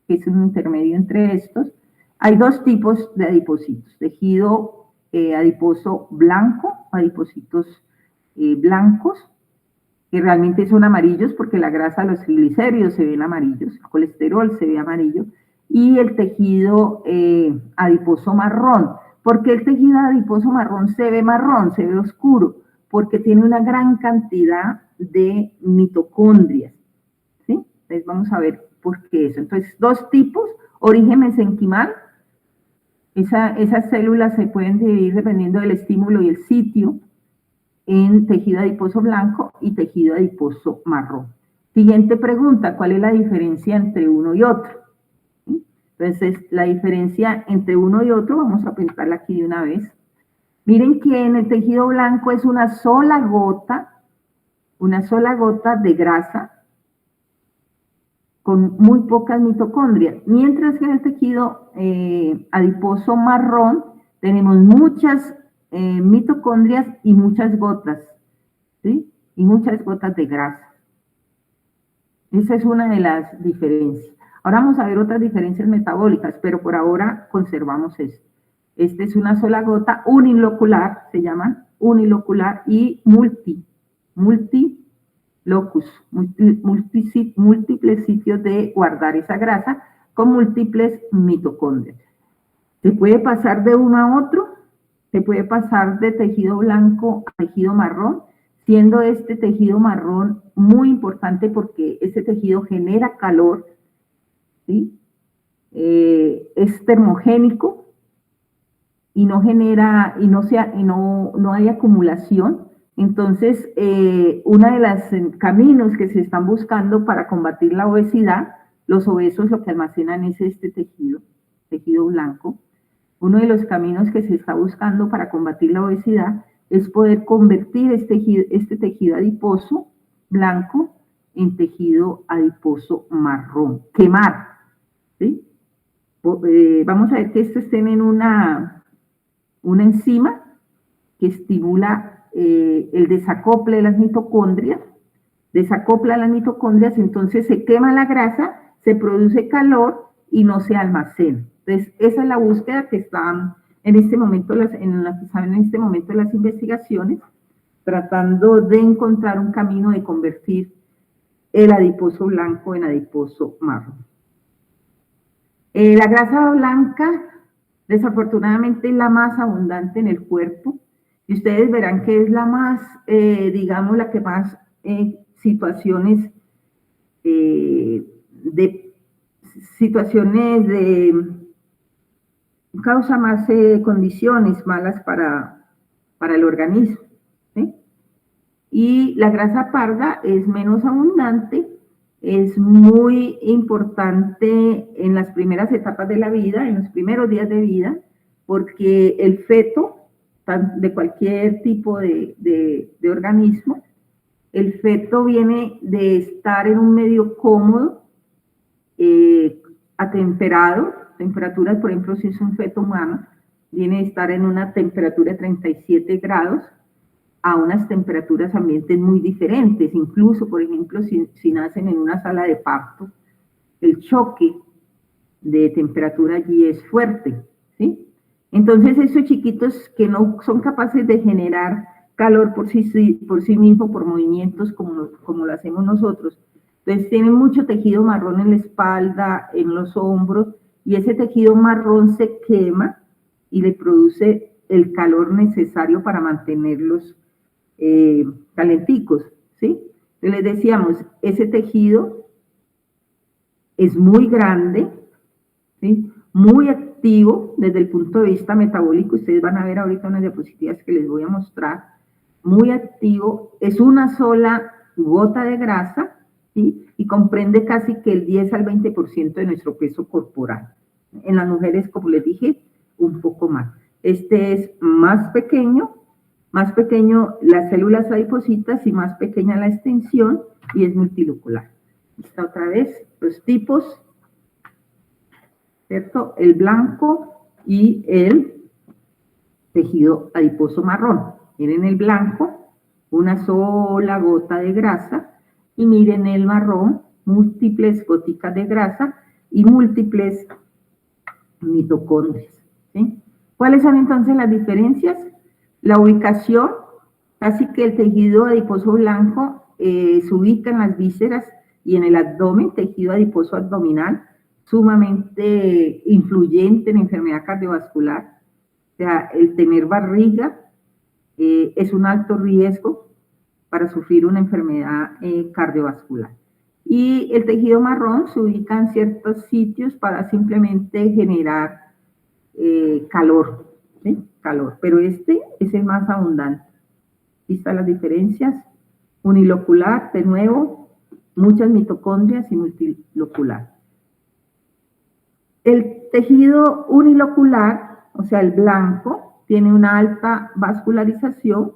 que es un intermedio entre estos. Hay dos tipos de adipocitos, tejido adiposo blanco, adipocitos blancos, que realmente son amarillos porque la grasa, los triglicéridos se ven amarillos, el colesterol se ve amarillo, y el tejido adiposo marrón. ¿Por qué el tejido adiposo marrón se ve oscuro? Porque tiene una gran cantidad de mitocondrias, ¿sí? Entonces vamos a ver por qué eso. Entonces, dos tipos, origen mesenquimal. Esas células se pueden dividir dependiendo del estímulo y el sitio en tejido adiposo blanco y tejido adiposo marrón. Siguiente pregunta, ¿cuál es la diferencia entre uno y otro? ¿Sí? Entonces, la diferencia entre uno y otro, vamos a pintarla aquí de una vez. Miren que en el tejido blanco es una sola gota de grasa con muy pocas mitocondrias, mientras que en el tejido adiposo marrón tenemos muchas mitocondrias y muchas gotas, ¿sí? Y muchas gotas de grasa. Esa es una de las diferencias. Ahora vamos a ver otras diferencias metabólicas, pero por ahora conservamos esto. Esta es una sola gota unilocular, se llama unilocular, y múltiples sitios de guardar esa grasa con múltiples mitocondrias. Se puede pasar de uno a otro, se puede pasar de tejido blanco a tejido marrón, siendo este tejido marrón muy importante porque este tejido genera calor, ¿sí? Es termogénico y no genera, no hay acumulación. Entonces, uno de los caminos que se están buscando para combatir la obesidad, los obesos lo que almacenan es este tejido blanco. Uno de los caminos que se está buscando para combatir la obesidad es poder convertir este tejido adiposo blanco en tejido adiposo marrón, quemar, ¿sí? Vamos a ver que estos tienen una enzima que estimula el desacople de las mitocondrias, desacopla las mitocondrias, entonces se quema la grasa, se produce calor y no se almacena. Entonces, esa es la búsqueda que están en este momento, las investigaciones, tratando de encontrar un camino de convertir el adiposo blanco en adiposo marrón. La grasa blanca, desafortunadamente, es la más abundante en el cuerpo, y ustedes verán que es la más, digamos, la que más situaciones causa más condiciones malas para el organismo, ¿sí? Y la grasa parda es menos abundante, es muy importante en las primeras etapas de la vida, en los primeros días de vida, porque el feto, de cualquier tipo de organismo, el feto viene de estar en un medio cómodo, atemperado, temperaturas, por ejemplo, si es un feto humano, viene de estar en una temperatura de 37 grados a unas temperaturas ambientes muy diferentes. Incluso, por ejemplo, si nacen en una sala de parto, el choque de temperatura allí es fuerte, ¿sí? Entonces, esos chiquitos que no son capaces de generar calor por sí mismos, por movimientos como lo hacemos nosotros, entonces tienen mucho tejido marrón en la espalda, en los hombros, y ese tejido marrón se quema y le produce el calor necesario para mantenerlos calenticos, ¿sí? Les decíamos, ese tejido es muy grande, ¿sí? Muy activo desde el punto de vista metabólico. Ustedes van a ver ahorita unas diapositivas que les voy a mostrar. muy activo, es una sola gota de grasa, ¿sí? Y comprende casi que el 10 al 20% de nuestro peso corporal. En las mujeres, como les dije, un poco más. Este es más pequeño las células adipositas y más pequeña la extensión y es multilocular. Esta otra vez, los tipos, ¿cierto? El blanco y el tejido adiposo marrón. Miren el blanco, una sola gota de grasa, y miren el marrón, múltiples goticas de grasa y múltiples mitocondrias, ¿sí? ¿Cuáles son entonces las diferencias? La ubicación, casi que el tejido adiposo blanco se ubica en las vísceras y en el abdomen, tejido adiposo abdominal, sumamente influyente en enfermedad cardiovascular. O sea, el tener barriga es un alto riesgo para sufrir una enfermedad cardiovascular. Y el tejido marrón se ubica en ciertos sitios para simplemente generar calor, ¿sí? Calor, pero este es el más abundante. Aquí están las diferencias. Unilocular, de nuevo, muchas mitocondrias y multilocular. El tejido unilocular, o sea, el blanco, tiene una alta vascularización,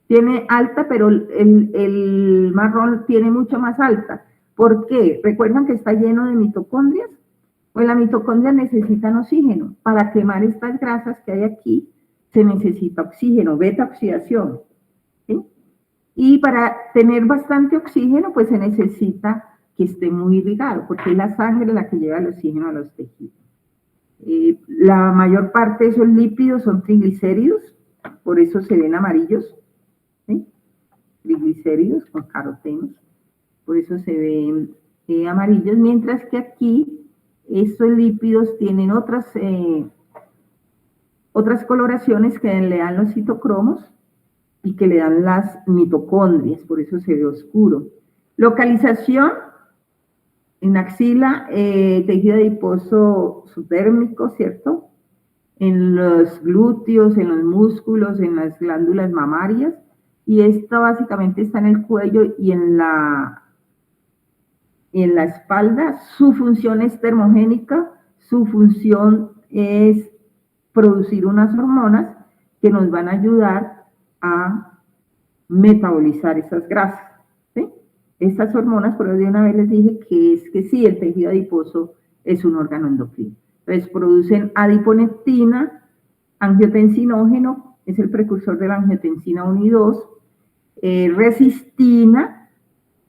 tiene alta, pero el marrón tiene mucho más alta. ¿Por qué? ¿Recuerdan que está lleno de mitocondrias? Pues las mitocondrias necesitan oxígeno. Para quemar estas grasas que hay aquí, se necesita oxígeno, beta-oxidación, ¿sí? Y para tener bastante oxígeno, pues se necesita que esté muy irrigado, porque es la sangre la que lleva el oxígeno a los tejidos. La mayor parte de esos lípidos son triglicéridos, por eso se ven amarillos, ¿sí? Triglicéridos con carotenos, por eso se ven amarillos, mientras que aquí estos lípidos tienen otras coloraciones que le dan los citocromos y que le dan las mitocondrias, por eso se ve oscuro. Localización en axila, tejido adiposo subdérmico, ¿cierto? En los glúteos, en los músculos, en las glándulas mamarias, y esto básicamente está en el cuello y en la espalda. Su función es termogénica, su función es producir unas hormonas que nos van a ayudar a metabolizar esas grasas, ¿sí? Estas hormonas, por eso de una vez les dije que sí, el tejido adiposo es un órgano endocrino. Entonces producen adiponectina, angiotensinógeno, es el precursor de la angiotensina 1 y 2, resistina,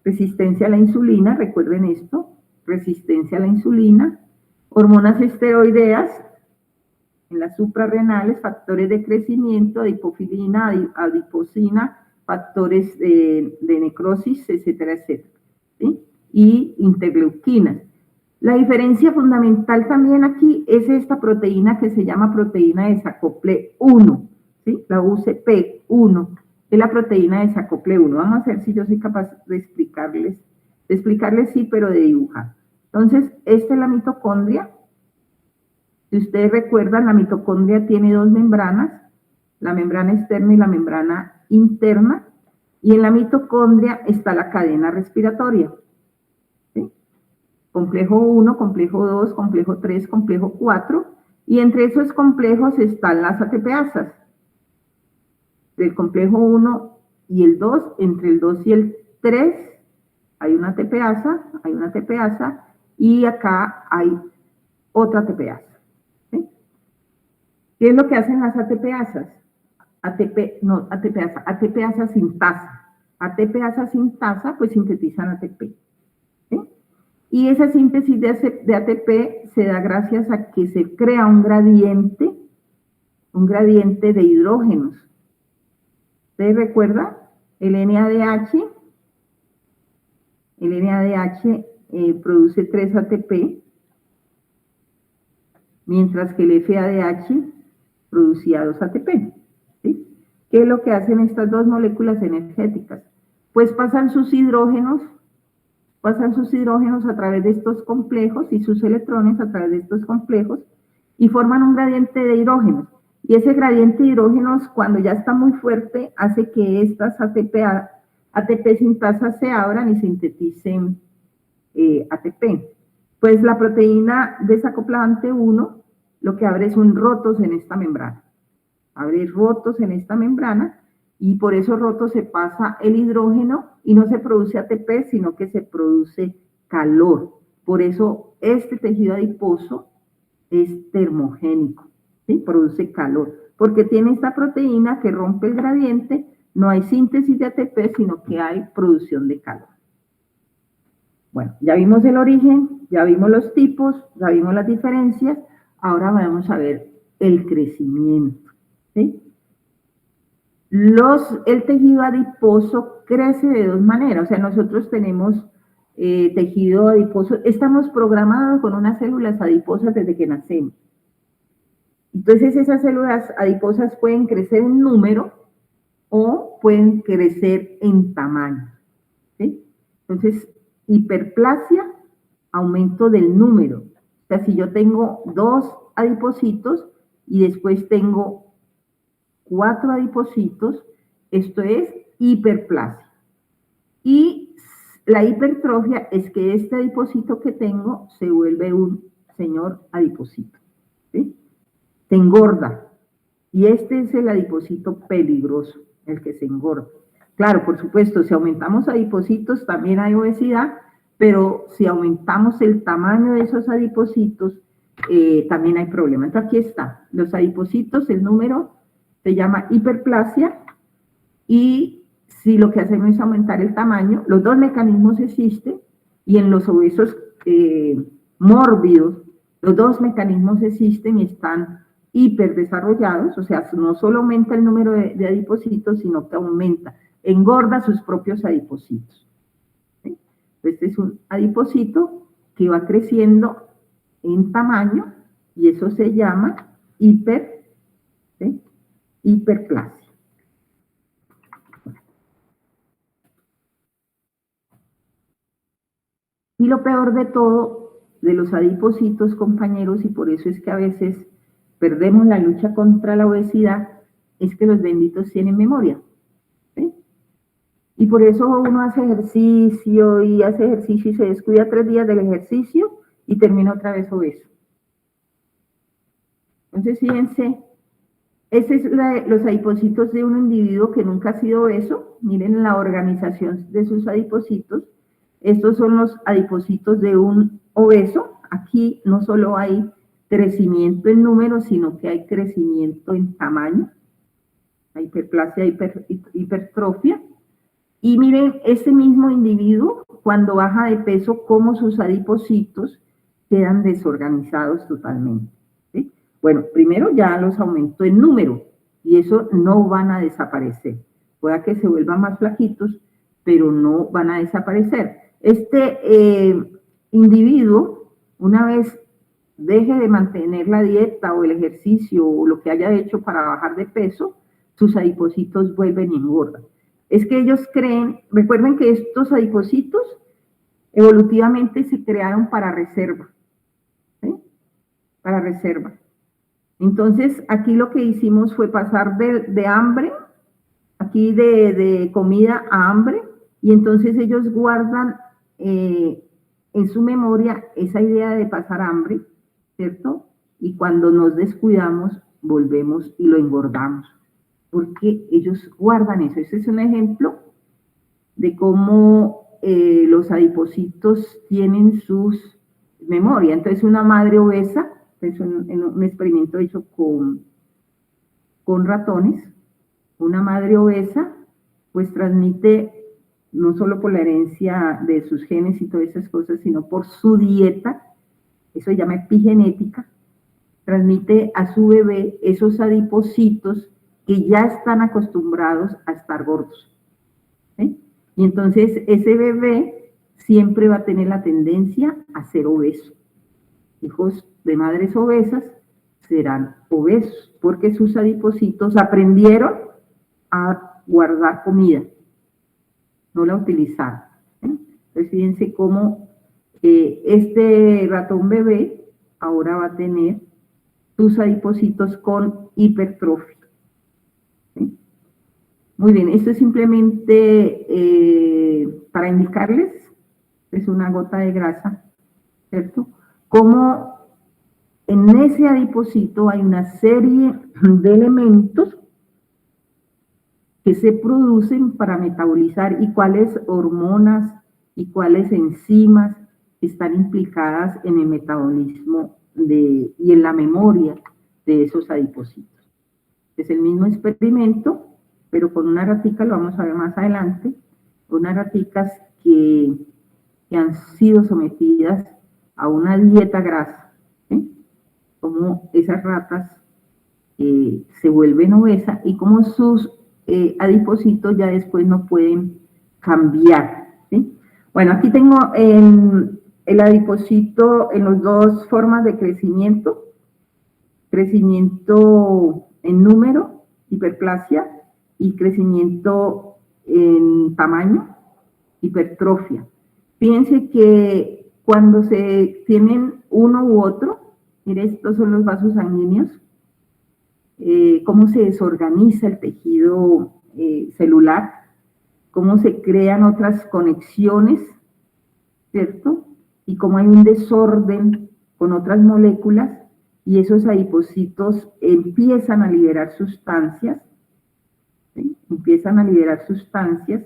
resistencia a la insulina, recuerden esto, resistencia a la insulina, hormonas esteroideas en las suprarrenales, factores de crecimiento, adipofilina, adiposina, factores de necrosis, etcétera, etcétera, ¿sí? Y interleuquinas. La diferencia fundamental también aquí es esta proteína que se llama proteína de desacople 1, ¿sí? La UCP1, es la proteína de desacople 1. Vamos a ver si yo soy capaz de explicarles sí, pero de dibujar. Entonces, esta es la mitocondria. Si ustedes recuerdan, la mitocondria tiene dos membranas, la membrana externa y la membrana interna, y en la mitocondria está la cadena respiratoria, ¿sí? Complejo 1, complejo 2, complejo 3, complejo 4, y entre esos complejos están las ATPasas. Del complejo 1 y el 2, entre el 2 y el 3, hay una ATPasa, y acá hay otra ATPasa. ¿Sí? ¿Qué es lo que hacen las ATPasas? ATPasa sintasa. ATPasa sintasa, pues sintetizan ATP. ¿Sí? Y esa síntesis de ATP se da gracias a que se crea un gradiente de hidrógenos. ¿Ustedes recuerdan? El NADH produce 3 ATP, mientras que el FADH producía 2 ATP. ¿Sí? ¿Qué es lo que hacen estas dos moléculas energéticas? Pues pasan sus hidrógenos a través de estos complejos y sus electrones a través de estos complejos y forman un gradiente de hidrógenos. Y ese gradiente de hidrógenos, cuando ya está muy fuerte, hace que estas ATP sintasa se abran y sinteticen ATP. Pues la proteína desacoplante 1 lo que abre son rotos en esta membrana. Abre rotos en esta membrana y por esos rotos se pasa el hidrógeno y no se produce ATP, sino que se produce calor. Por eso este tejido adiposo es termogénico, ¿sí? Produce calor, porque tiene esta proteína que rompe el gradiente, no hay síntesis de ATP, sino que hay producción de calor. Bueno, ya vimos el origen, ya vimos los tipos, ya vimos las diferencias, ahora vamos a ver el crecimiento, ¿sí? El tejido adiposo crece de dos maneras, o sea, nosotros tenemos tejido adiposo, estamos programados con unas células adiposas desde que nacemos. Entonces esas células adiposas pueden crecer en número o pueden crecer en tamaño, ¿sí? Entonces, hiperplasia, aumento del número. O sea, si yo tengo 2 adipocitos y después tengo 4 adipocitos, esto es hiperplasia. Y la hipertrofia es que este adipocito que tengo se vuelve un señor adipocito, ¿sí? Se engorda. Y este es el adipocito peligroso, el que se engorda. Claro, por supuesto, si aumentamos adipocitos también hay obesidad, pero si aumentamos el tamaño de esos adipocitos, también hay problema. Entonces aquí está, los adipocitos, el número se llama hiperplasia, y si lo que hacemos es aumentar el tamaño, los dos mecanismos existen, y en los obesos mórbidos, los dos mecanismos existen y están hiperdesarrollados, o sea, no solo aumenta el número de adipocitos, sino que aumenta, engorda sus propios adipocitos. ¿Sí? Este es un adipocito que va creciendo en tamaño, y eso se llama hiperplasia. Y lo peor de todo, de los adipocitos, compañeros, y por eso es que a veces perdemos la lucha contra la obesidad, es que los benditos tienen memoria, ¿sí? Y por eso uno hace ejercicio y se descuida 3 días del ejercicio y termina otra vez obeso. Entonces, fíjense, ese es los adipocitos de un individuo que nunca ha sido obeso. Miren la organización de sus adipocitos. Estos son los adipocitos de un obeso. Aquí no solo hay crecimiento en número, sino que hay crecimiento en tamaño. Hay hiperplasia, hipertrofia. Y miren, ese mismo individuo, cuando baja de peso, cómo sus adipocitos quedan desorganizados totalmente, ¿sí? Bueno, primero ya los aumentó en número, y eso no van a desaparecer. Pueda que se vuelvan más flaquitos, pero no van a desaparecer. Este individuo, una vez deje de mantener la dieta o el ejercicio o lo que haya hecho para bajar de peso, sus adipocitos vuelven y engordan. Es que ellos creen, recuerden que estos adipocitos evolutivamente se crearon para reserva, ¿sí? Para reserva. Entonces, aquí lo que hicimos fue pasar de hambre, aquí de comida a hambre, y entonces ellos guardan en su memoria esa idea de pasar hambre, ¿cierto? Y cuando nos descuidamos, volvemos y lo engordamos, porque ellos guardan eso. Ese es un ejemplo de cómo los adipocitos tienen sus memoria. Entonces, una madre obesa, es un experimento hecho con ratones, una madre obesa, pues transmite, no solo por la herencia de sus genes y todas esas cosas, sino por su dieta, eso se llama epigenética, transmite a su bebé esos adipocitos que ya están acostumbrados a estar gordos, ¿sí? Y entonces ese bebé siempre va a tener la tendencia a ser obeso. Hijos de madres obesas serán obesos, porque sus adipocitos aprendieron a guardar comida, no la utilizaron, ¿sí? Entonces fíjense cómo este ratón bebé ahora va a tener tus adipocitos con hipertrofia. ¿Sí? Muy bien, esto es simplemente para indicarles, es una gota de grasa, ¿cierto? Cómo en ese adipocito hay una serie de elementos que se producen para metabolizar y cuáles hormonas y cuáles enzimas están implicadas en el metabolismo y en la memoria de esos adipocitos. Es el mismo experimento, pero con una ratica, lo vamos a ver más adelante, unas raticas que han sido sometidas a una dieta grasa, ¿sí? Como esas ratas se vuelven obesas y como sus adipocitos ya después no pueden cambiar, ¿sí? Bueno, aquí tengo el adipocito en las dos formas de crecimiento en número, hiperplasia, y crecimiento en tamaño, hipertrofia. Fíjense que cuando se tienen uno u otro, mire, estos son los vasos sanguíneos, cómo se desorganiza el tejido celular, cómo se crean otras conexiones, ¿cierto? Y cómo hay un desorden con otras moléculas y esos adipocitos empiezan a liberar sustancias, ¿sí? Empiezan a liberar sustancias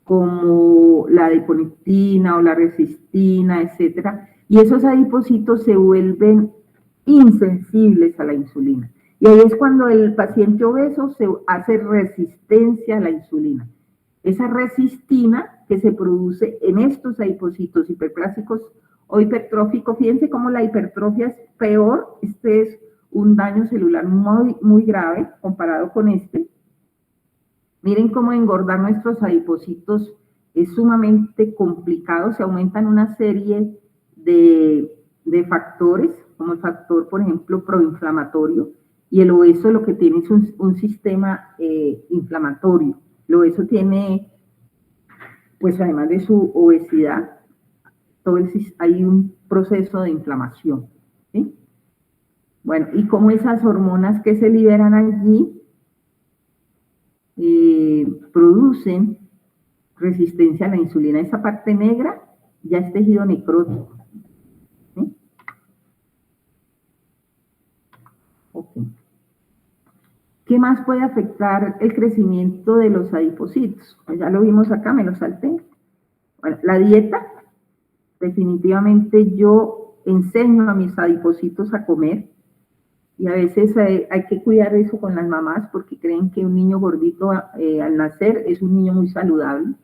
como la adiponectina o la resistina, etcétera, y esos adipocitos se vuelven insensibles a la insulina. Y ahí es cuando el paciente obeso se hace resistencia a la insulina. Esa resistina que se produce en estos adipocitos hiperplásicos o hipertróficos, fíjense cómo la hipertrofia es peor, este es un daño celular muy, muy grave comparado con este. Miren cómo engordar nuestros adipocitos es sumamente complicado, se aumentan una serie de factores, como el factor, por ejemplo, proinflamatorio, y el obeso lo que tiene es un sistema inflamatorio. El obeso tiene, pues además de su obesidad, hay un proceso de inflamación, ¿sí? Bueno, y como esas hormonas que se liberan allí producen resistencia a la insulina. Esa parte negra ya es tejido necrótico, ¿sí? Okay. ¿Qué más puede afectar el crecimiento de los adipocitos? Pues ya lo vimos acá, me lo salté. Bueno, la dieta, definitivamente yo enseño a mis adipocitos a comer y a veces hay que cuidar eso con las mamás porque creen que un niño gordito al nacer es un niño muy saludable.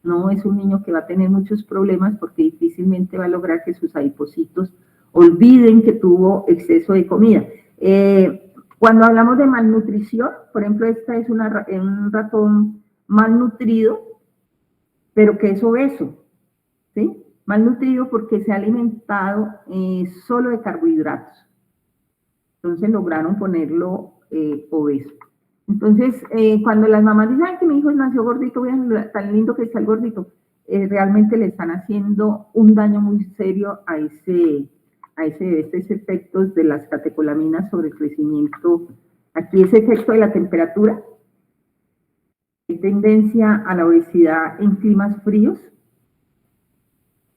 No, es un niño que va a tener muchos problemas porque difícilmente va a lograr que sus adipocitos olviden que tuvo exceso de comida. Cuando hablamos de malnutrición, por ejemplo, esta es un ratón malnutrido, pero que es obeso, ¿sí? Malnutrido porque se ha alimentado solo de carbohidratos. Entonces lograron ponerlo obeso. Entonces, cuando las mamás dicen, ay, que mi hijo nació gordito, vean tan lindo que está el gordito, realmente le están haciendo un daño muy serio a estos efectos de las catecolaminas sobre el crecimiento. Aquí ese efecto de la temperatura, hay tendencia a la obesidad en climas fríos,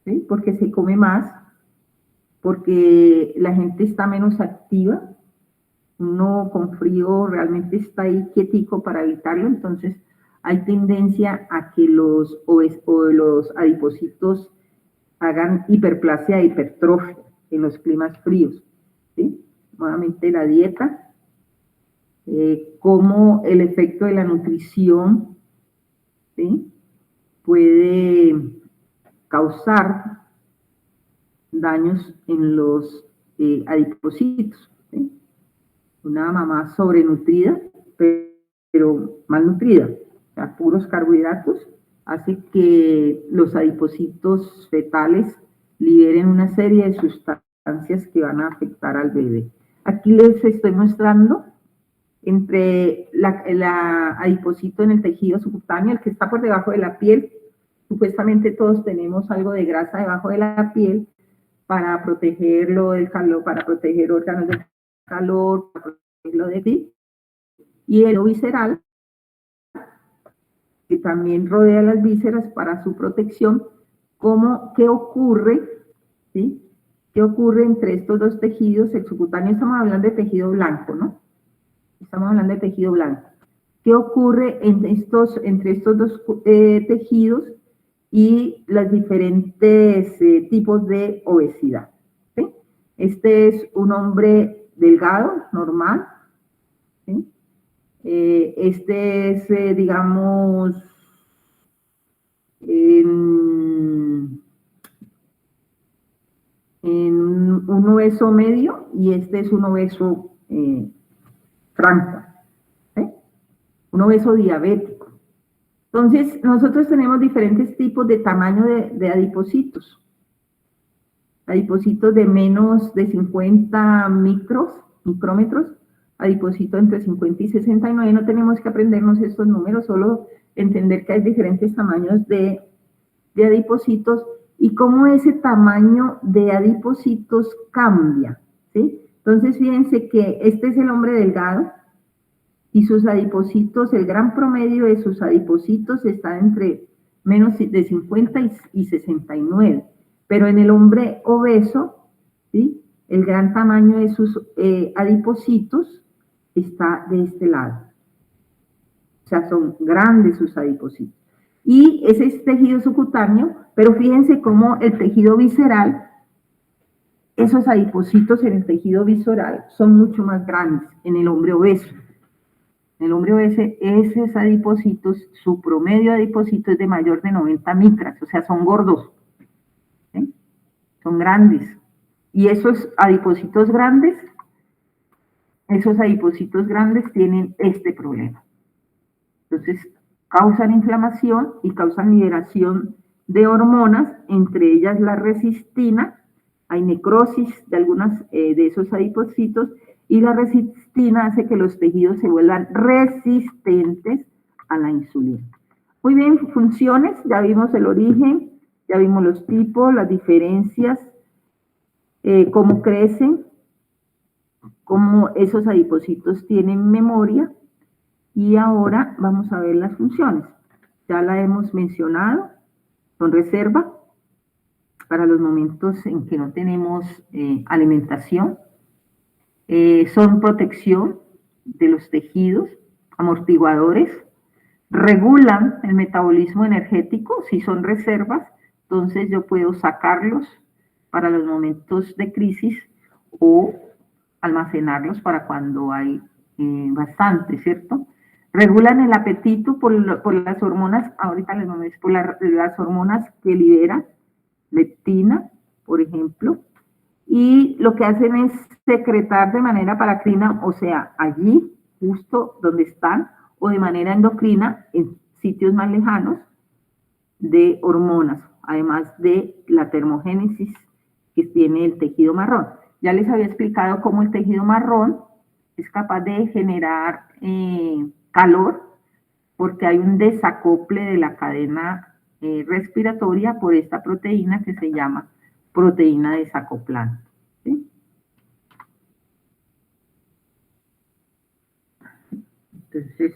¿sí? Porque se come más, porque la gente está menos activa, uno con frío realmente está ahí quietico para evitarlo, entonces hay tendencia a que los adipocitos hagan hiperplasia e hipertrofia en los climas fríos, ¿sí? Nuevamente la dieta, cómo el efecto de la nutrición, ¿sí? Puede causar daños en los adipocitos, ¿sí? Una mamá sobrenutrida, pero malnutrida, o sea, puros carbohidratos, hace que los adipocitos fetales liberen una serie de sustancias que van a afectar al bebé. Aquí les estoy mostrando entre la adipocito en el tejido subcutáneo, el que está por debajo de la piel. Supuestamente todos tenemos algo de grasa debajo de la piel para protegerlo del calor, para proteger órganos del calor, para protegerlo de ti, y el visceral, que también rodea las vísceras para su protección. ¿Qué ocurre? ¿Sí? ¿Qué ocurre entre estos dos tejidos? El subcutáneo, estamos hablando de tejido blanco, ¿no? Estamos hablando de tejido blanco. ¿Qué ocurre entre estos dos tejidos y los diferentes tipos de obesidad? ¿Sí? Este es un hombre delgado, normal. ¿Sí? Este es, digamos, en un obeso medio, y este es un obeso franco, ¿sí? Un obeso diabético. Entonces, nosotros tenemos diferentes tipos de tamaño de adipocitos. Adipocitos de menos de 50 micrómetros, adipocito entre 50 y 69. No tenemos que aprendernos estos números, solo entender que hay diferentes tamaños de adipocitos y cómo ese tamaño de adipocitos cambia, ¿sí? Entonces, fíjense que este es el hombre delgado, y sus adipocitos, el gran promedio de sus adipocitos está entre menos de 50 y 69. Pero en el hombre obeso, ¿sí?, el gran tamaño de sus adipocitos está de este lado. O sea, son grandes sus adipocitos. Y ese es tejido subcutáneo, pero fíjense cómo el tejido visceral, esos adipocitos en el tejido visceral son mucho más grandes en el hombre obeso. En el hombre obeso, esos adipocitos, su promedio de adipocitos es de mayor de 90 micras, o sea, son gordos, ¿sí? Son grandes. Y esos adipocitos grandes tienen este problema. Entonces, causan inflamación y causan liberación de hormonas, entre ellas la resistina. Hay necrosis de algunas de esos adipocitos, y la resistina hace que los tejidos se vuelvan resistentes a la insulina. Muy bien, funciones, ya vimos el origen, ya vimos los tipos, las diferencias, cómo crecen, cómo esos adipocitos tienen memoria, y ahora vamos a ver las funciones. Ya la hemos mencionado, son reserva para los momentos en que no tenemos alimentación. Son protección de los tejidos, amortiguadores, regulan el metabolismo energético. Si son reservas, entonces yo puedo sacarlos para los momentos de crisis o almacenarlos para cuando hay bastante, ¿cierto? Regulan el apetito por las hormonas, ahorita les vamos a decir, por las hormonas que libera, leptina, por ejemplo, y lo que hacen es secretar de manera paracrina, o sea, allí, justo donde están, o de manera endocrina, en sitios más lejanos, de hormonas, además de la termogénesis que tiene el tejido marrón. Ya les había explicado cómo el tejido marrón es capaz de generar calor, porque hay un desacople de la cadena respiratoria por esta proteína que se llama proteína desacoplante, ¿sí? Entonces,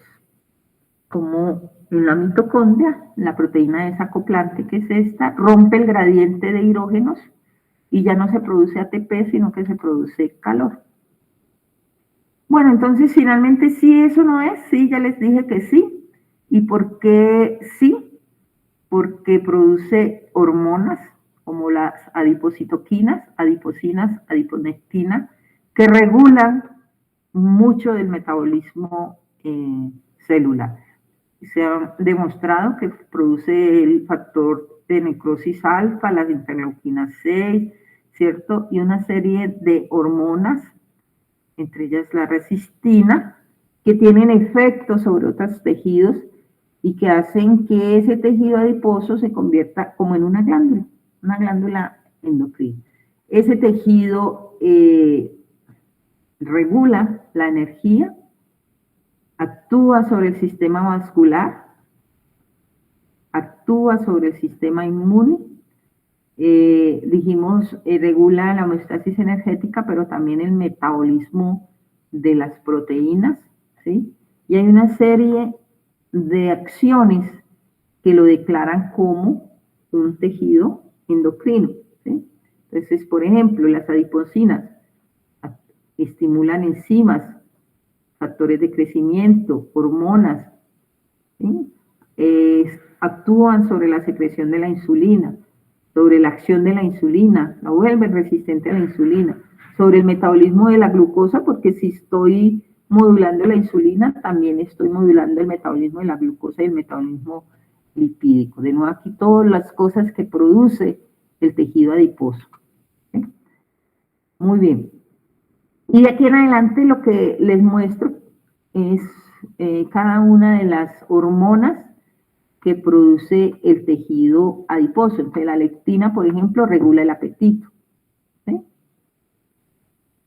como en la mitocondria, la proteína desacoplante, que es esta, rompe el gradiente de hidrógenos y ya no se produce ATP, sino que se produce calor. Bueno, entonces finalmente sí, eso no es, sí, ya les dije que sí. ¿Y por qué sí? Porque produce hormonas como las adipocitoquinas, adiposinas, adiponectina, que regulan mucho del metabolismo celular. Se ha demostrado que produce el factor de necrosis alfa, las interleuquinas 6, ¿cierto? Y una serie de hormonas, entre ellas la resistina, que tienen efectos sobre otros tejidos y que hacen que ese tejido adiposo se convierta como en una glándula endocrina. Ese tejido regula la energía, actúa sobre el sistema vascular, actúa sobre el sistema inmune, Dijimos, regula la homeostasis energética, pero también el metabolismo de las proteínas, ¿sí? Y hay una serie de acciones que lo declaran como un tejido endocrino, ¿sí? Entonces, por ejemplo, las adiposinas estimulan enzimas, factores de crecimiento, hormonas, ¿sí? Actúan sobre la secreción de la insulina, sobre la acción de la insulina, la vuelven resistente a la insulina, sobre el metabolismo de la glucosa, porque si estoy modulando la insulina, también estoy modulando el metabolismo de la glucosa y el metabolismo lipídico. De nuevo, aquí todas las cosas que produce el tejido adiposo. ¿Sí? Muy bien. Y de aquí en adelante lo que les muestro es cada una de las hormonas que produce el tejido adiposo. Entonces, la leptina, por ejemplo, regula el apetito. ¿Sí?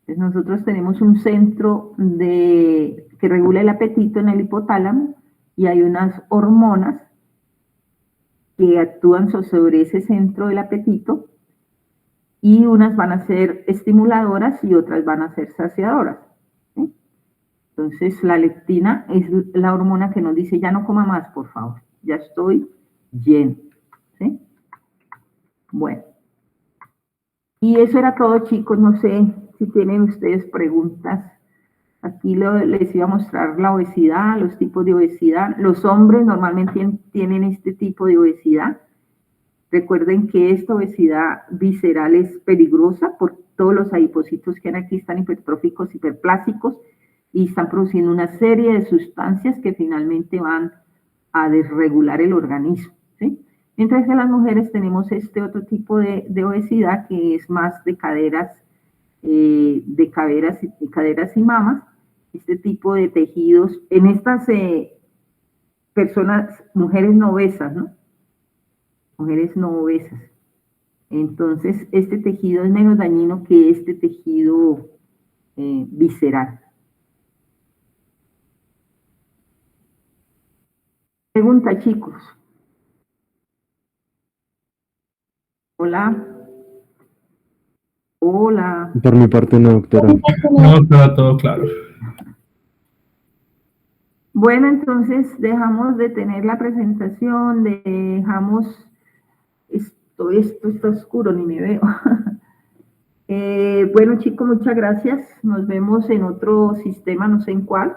Entonces, nosotros tenemos un centro que regula el apetito en el hipotálamo y hay unas hormonas que actúan sobre ese centro del apetito y unas van a ser estimuladoras y otras van a ser saciadoras. ¿Sí? Entonces, la leptina es la hormona que nos dice, ya no coma más, por favor, ya estoy lleno. ¿Sí? Bueno. Y eso era todo, chicos. No sé si tienen ustedes preguntas. Aquí les iba a mostrar la obesidad, los tipos de obesidad. Los hombres normalmente tienen este tipo de obesidad. Recuerden que esta obesidad visceral es peligrosa por todos los adipocitos que hay aquí, están hipertróficos, hiperplásicos, y están produciendo una serie de sustancias que finalmente van a desregular el organismo, ¿sí? Mientras que las mujeres tenemos este otro tipo de obesidad que es más de caderas y mamas, este tipo de tejidos, en estas personas, mujeres no obesas, ¿no? Mujeres no obesas. Entonces, este tejido es menos dañino que este tejido visceral. Pregunta, chicos. Hola. Hola. Por mi parte no, doctora. No, queda todo claro. Bueno, entonces dejamos de tener la presentación, dejamos, esto está oscuro, ni me veo. Bueno, chicos, muchas gracias. Nos vemos en otro sistema, no sé en cuál.